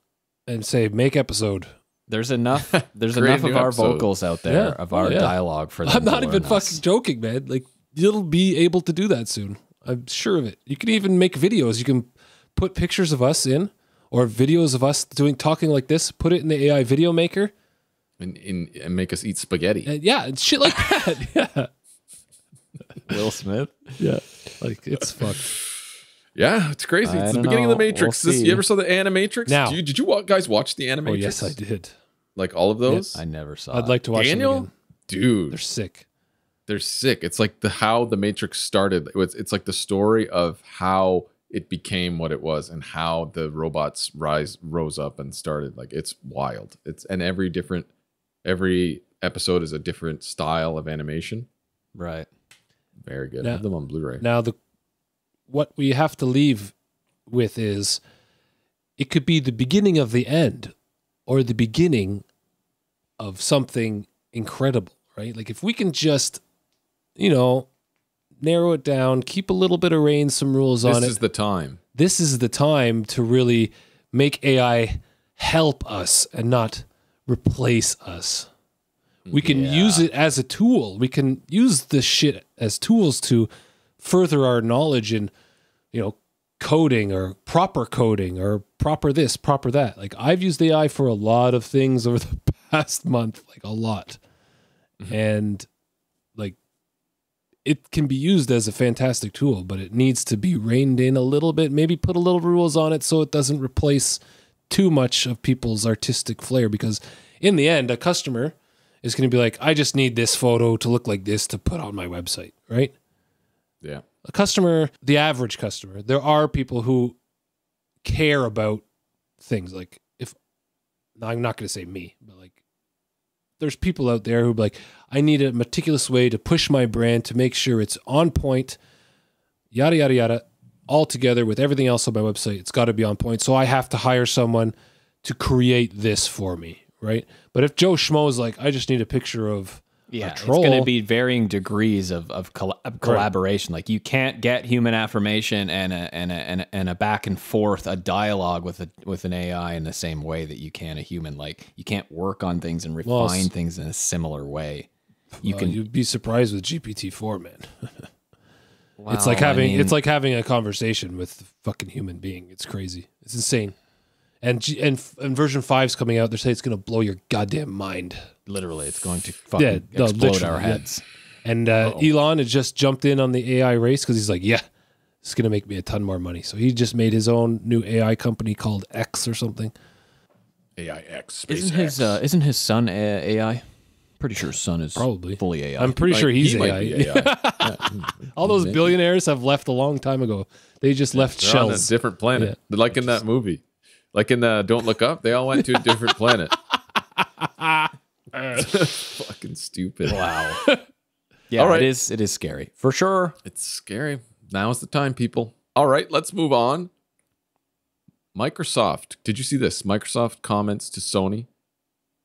and say, make episode. There's enough of our vocals out there, of our dialogue for them. I'm not even fucking joking, man. Like, you'll be able to do that soon. I'm sure of it. You can even make videos. You can put pictures of us in, or videos of us talking like this, put it in the AI video maker. And make us eat spaghetti. And shit like that. Yeah. Will Smith. Yeah. Like, it's fucked. Yeah, it's crazy. It's the beginning of the Matrix. You ever saw the Animatrix? Now, did you guys watch the Animatrix? Oh, yes, I did. Like all of those? I never saw I'd like to watch them again. Dude. They're sick. They're sick. It's like how the Matrix started. It's like the story of how it became what it was and how the robots rose up and started. Like, it's wild. And every episode is a different style of animation. Right. Very good. I have them on Blu-ray. Now, what we have to leave with is it could be the beginning of the end or the beginning of something incredible, right? Like, if we can just, narrow it down, keep a little bit of rein, some rules on it. This is the time. This is the time to really make AI help us and not replace us. We can use it as a tool. We can use this shit as tools to further our knowledge in, coding or proper this, proper that. Like, I've used AI for a lot of things over the past month, like a lot. And like, it can be used as a fantastic tool, but it needs to be reined in a little bit, maybe put a little rules on it so it doesn't replace too much of people's artistic flair, because in the end, a customer is going to be like, I just need this photo to look like this to put on my website, right? Yeah. A customer, the average customer, there are people who care about things like, I'm not going to say me, but like, there's people out there who be like, I need a meticulous way to push my brand to make sure it's on point, yada, yada, yada, all together with everything else on my website. It's got to be on point. So I have to hire someone to create this for me, right? But if Joe Schmo is like, I just need a picture of a troll. It's going to be varying degrees of collaboration. Right. Like, you can't get human affirmation and a back and forth, a dialogue with an AI in the same way that you can a human. Like, you can't work on things and refine things in a similar way. You'd be surprised with GPT-4, man. It's like having a conversation with a fucking human being. It's crazy. It's insane. And version 5's coming out. They're saying it's going to blow your goddamn mind. Literally, it's going to fucking explode our heads. Yeah. And Elon has just jumped in on the AI race because he's like, it's going to make me a ton more money. So he just made his own new AI company called X or something. AIX. Isn't his son AI? Pretty sure his son is probably fully AI. I'm pretty sure he's AI. Might be AI. All those billionaires have left a long time ago. They just left They're shells. on a different planet. Yeah. Like in that movie. Like in Don't Look Up, they all went to a different planet. Fucking stupid. Wow. Yeah, all right. It is scary. For sure. It's scary. Now is the time, people. All right, let's move on. Microsoft. Did you see this? Microsoft comments to Sony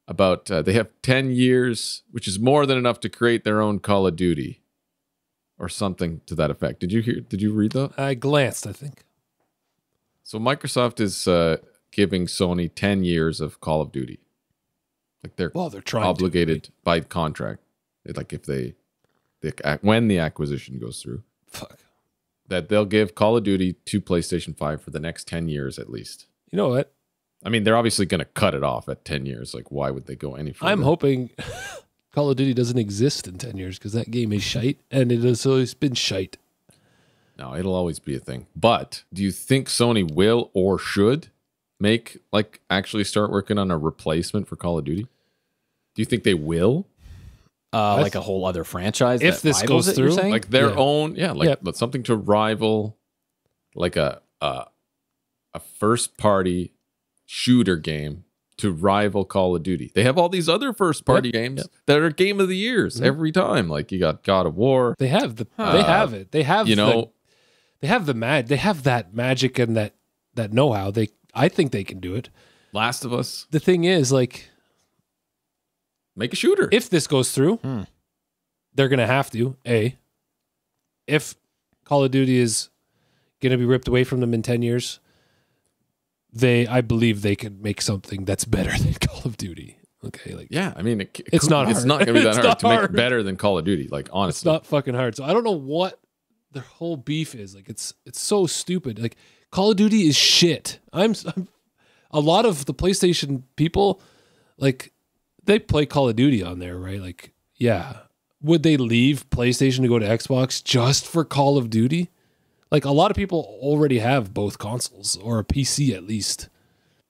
about they have 10 years, which is more than enough to create their own Call of Duty or something to that effect. Did you read that? I glanced, I think. So Microsoft is giving Sony 10 years of Call of Duty. Like they're trying obligated by contract. Like if when the acquisition goes through, that they'll give Call of Duty to PlayStation 5 for the next 10 years at least. You know what? I mean, they're obviously going to cut it off at 10 years. Like, why would they go any further? I'm hoping Call of Duty doesn't exist in 10 years because that game is shite, and it has always been shite. No, it'll always be a thing. But do you think Sony will or should actually start working on a replacement for Call of Duty? Do you think they will? Like a whole other franchise? If this goes through? Like their own, something to rival like a first party shooter game to rival Call of Duty. They have all these other first party games that are game of the years every time. Like you got God of War. They have the they have it. They have you know they have they have that magic and that know-how. I think they can do it. Last of Us. The thing is, like, Make a shooter. if this goes through, they're gonna have to. If Call of Duty is gonna be ripped away from them in 10 years, I believe they could make something that's better than Call of Duty. Okay, like yeah, I mean, It's not It's hard. not going to be that It's hard not to make hard. better than Call of Duty. Like it's honestly, not fucking hard. So I don't know what their whole beef is. Like it's so stupid. Like Call of Duty is shit. I'm a lot of the PlayStation people, like, they play Call of Duty on there, right? Like, yeah. Would they leave PlayStation to go to Xbox just for Call of Duty? Like, a lot of people already have both consoles, or a PC at least.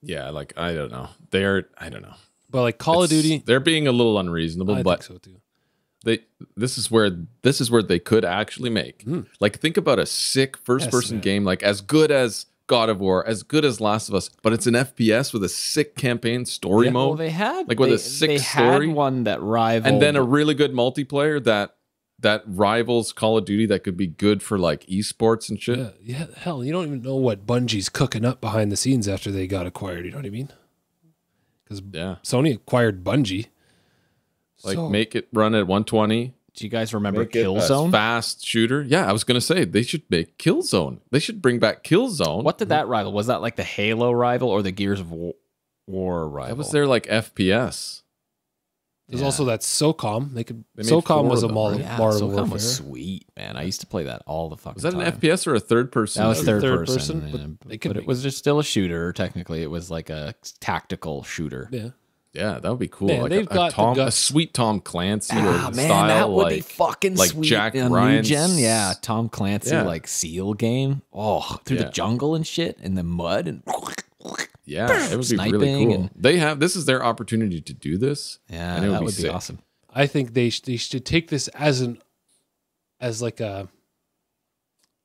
yeah. Like I don't know. I don't know. But like Call of Duty, They're being a little unreasonable, I but think so too. this is where they could actually make. Like think about a sick first person man. game, like as good as God of War, as good as Last of Us, but it's an FPS with a sick campaign story Well, mode. they had like with they, a sick they story, had one that rivaled, and then a really good multiplayer that rivals Call of Duty that could be good for like esports and shit. Yeah, hell, you don't even know what Bungie's cooking up behind the scenes after they got acquired. You know what I mean? Because Yeah. Sony acquired Bungie. Like So- make it run at 120. Do you guys remember Make it a Killzone? fast shooter. Yeah, I was gonna say they should make Killzone. They should bring back Killzone. What did that rival? Was that like the Halo rival or the Gears of War rival? That was their like FPS. There's Yeah. also that SOCOM. They made SOCOM 4 was a of them, model, right? Yeah, modern SOCOM warfare. was sweet, man. I used to play that all the fucking Was that an time. FPS or a third person? That was Third third person, person, but they could but it make- was just still a shooter. Technically, it was like a tactical shooter. Yeah. Yeah, that would be cool. Man, like they've got the a guts. sweet Tom Clancy Ah, or man, style that would like be fucking like sweet. Jack on Ryan's- New Gen, yeah, Tom Clancy Yeah. like SEAL game. Oh, through Yeah. the jungle and shit, in the mud and Yeah, it would be really sniping cool. and- this is their opportunity to do this. yeah, and it that would be sick. awesome. I think they should take this as like a,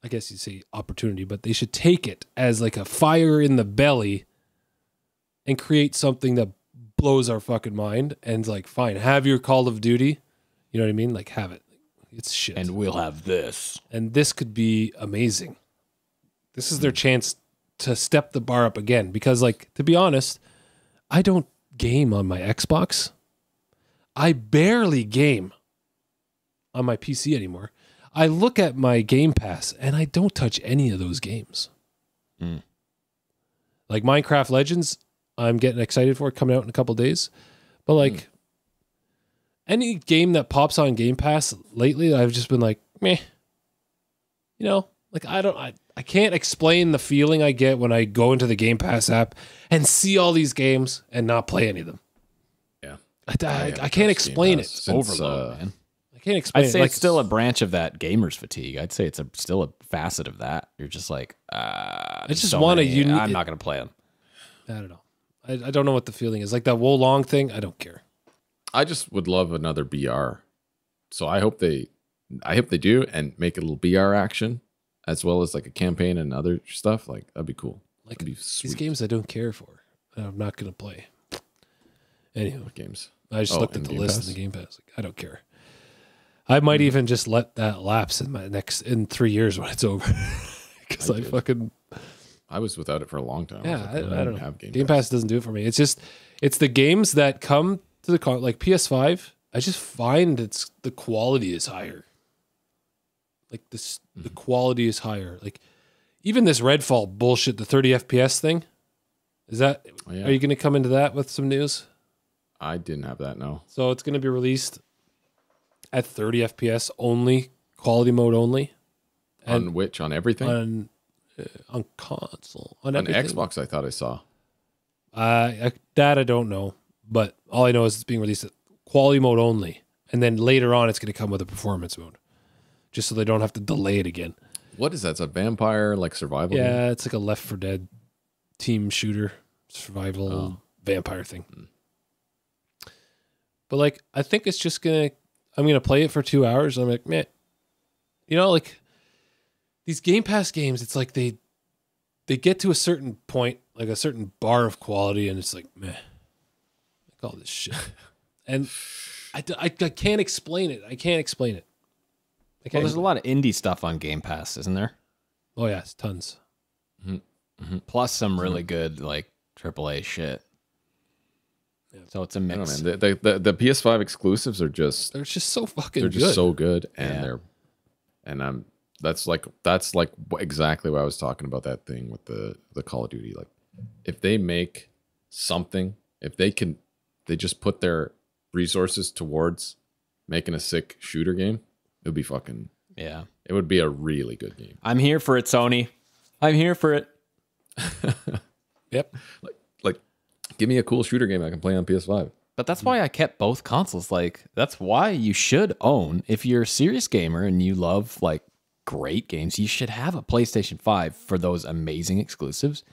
I guess you'd say opportunity, but they should take it as like a fire in the belly and create something that blows our fucking mind. And like, fine, have your Call of Duty. You know what I mean? Like, have it. It's shit. And we'll have this. And this could be amazing. This is their chance to step the bar up again. Because, like, to be honest, I don't game on my Xbox. I barely game on my PC anymore. I look at my Game Pass and I don't touch any of those games. Like Minecraft Legends, I'm getting excited for it coming out in a couple days. But like any game that pops on Game Pass lately, I've just been like, meh. You know, like I can't explain the feeling I get when I go into the Game Pass app and see all these games and not play any of them. Yeah, I can't explain it. Since, Overload, man. I can't explain I'd say it. it's still a branch of that gamer's fatigue. I'd say it's still a facet of that. You're just like, I just want a unique- I'm not going to play them. I don't know. I don't know what the feeling is. Like that Wolong thing, I don't care. I just would love another BR. So I hope they do and make a little BR action as well as like a campaign and other stuff. Like that'd be cool. Like That'd be these sweet. games I don't care for. I'm not going to play. Anyway, What games? I just looked at in the Game list Pass? in the Game Pass. Like, I don't care. I might even just let that lapse in 3 years when it's over. Because I fucking I was without it for a long time. yeah. I didn't don't know. have Game Pass doesn't do it for me. It's just the games that come to the like PS5. I just find the quality is higher. Like this, the quality is higher. Like even this Redfall bullshit, the 30 FPS thing. Is that? Oh, yeah. Are you going to come into that with some news? I didn't have that. No. So it's going to be released at 30 FPS only, quality mode only, On which? On everything? on console, on On everything. Xbox, I thought I saw. That I don't know, but all I know is it's being released at quality mode only, and then later on it's going to come with a performance mode, just so they don't have to delay it again. What is that? It's a vampire like survival game? Yeah, it's like a Left 4 Dead team shooter survival vampire thing. But like, I think it's just I'm gonna play it for 2 hours. And I'm like, man, you know, like these Game Pass games, it's like they they get to a certain point, like a certain bar of quality, and it's like, meh, like all this shit. And I can't explain it. I can't explain it. Well, there's a lot of indie stuff on Game Pass, isn't there? Oh yeah, it's tons. Plus some really good like AAA shit. Yeah. So it's a mix. I don't know, man. The PS5 exclusives are just They're just so fucking they're good. just so good, and that's like exactly what I was talking about, that thing with the Call of Duty. Like, if they make something, if they just put their resources towards making a sick shooter game, it would be fucking, yeah. It would be a really good game. I'm here for it, Sony. I'm here for it. Yep. Like, give me a cool shooter game I can play on PS5. But that's why I kept both consoles. Like, that's why you should own, if you're a serious gamer and you love like great games, you should have a PlayStation 5 for those amazing exclusives.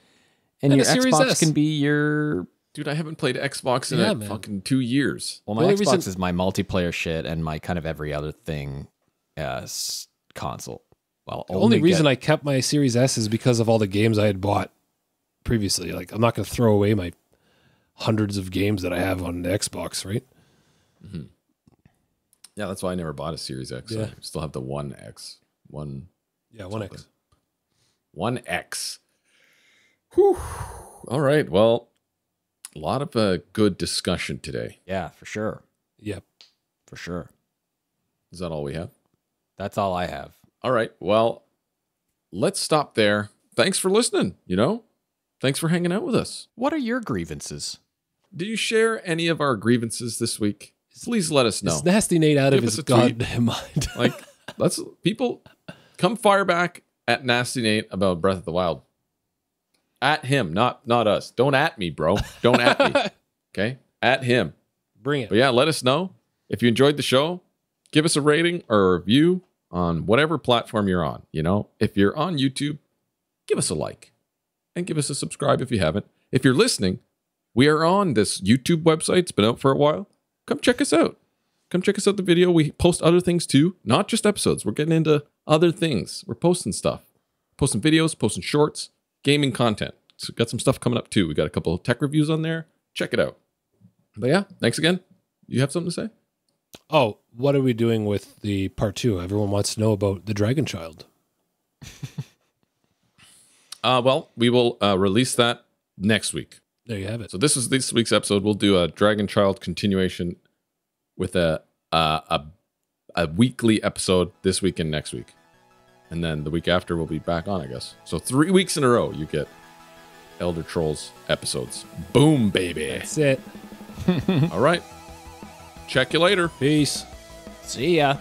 And your Series Xbox S. can be your... Dude, I haven't played Xbox in fucking 2 years. Well, my Xbox is my multiplayer shit and my kind of every other thing console. Well, the only reason I kept my Series S is because of all the games I had bought previously. Like, I'm not going to throw away my hundreds of games that I have on the Xbox, right? Mm-hmm. Yeah, that's why I never bought a Series X. Yeah. I still have the One X. One X. One X. Whew. All right. Well, a lot of good discussion today. Yeah, for sure. Yep. For sure. Is that all we have? That's all I have. All right. Well, let's stop there. Thanks for listening, Thanks for hanging out with us. What are your grievances? Did you share any of our grievances this week? Please let us know. Is Nasty Nate out of Give his us a tweet. goddamn mind? Like, let's people come fire back at Nasty Nate about Breath of the Wild. At him, not us. Don't at me, bro. Don't at me. Okay? At him. Bring it. But yeah, let us know. If you enjoyed the show, give us a rating or a review on whatever platform you're on. If you're on YouTube, give us a like and give us a subscribe if you haven't. If you're listening, we are on this YouTube website. It's been out for a while. Come check us out. Come check us out the video. We post other things too, not just episodes. We're getting into other things. We're posting stuff. Posting videos, posting shorts, gaming content. So we've got some stuff coming up too. We got a couple of tech reviews on there. Check it out. But yeah, thanks again. You have something to say? Oh, what are we doing with the part 2? Everyone wants to know about the Dragon Child. Well, we will release that next week. There you have it. So this is this week's episode. We'll do a Dragon Child continuation with a weekly episode this week and next week. And then the week after we'll be back on, I guess. So 3 weeks in a row you get Elder Trolls episodes. Boom, baby. That's it. All right. Check you later. Peace. See ya.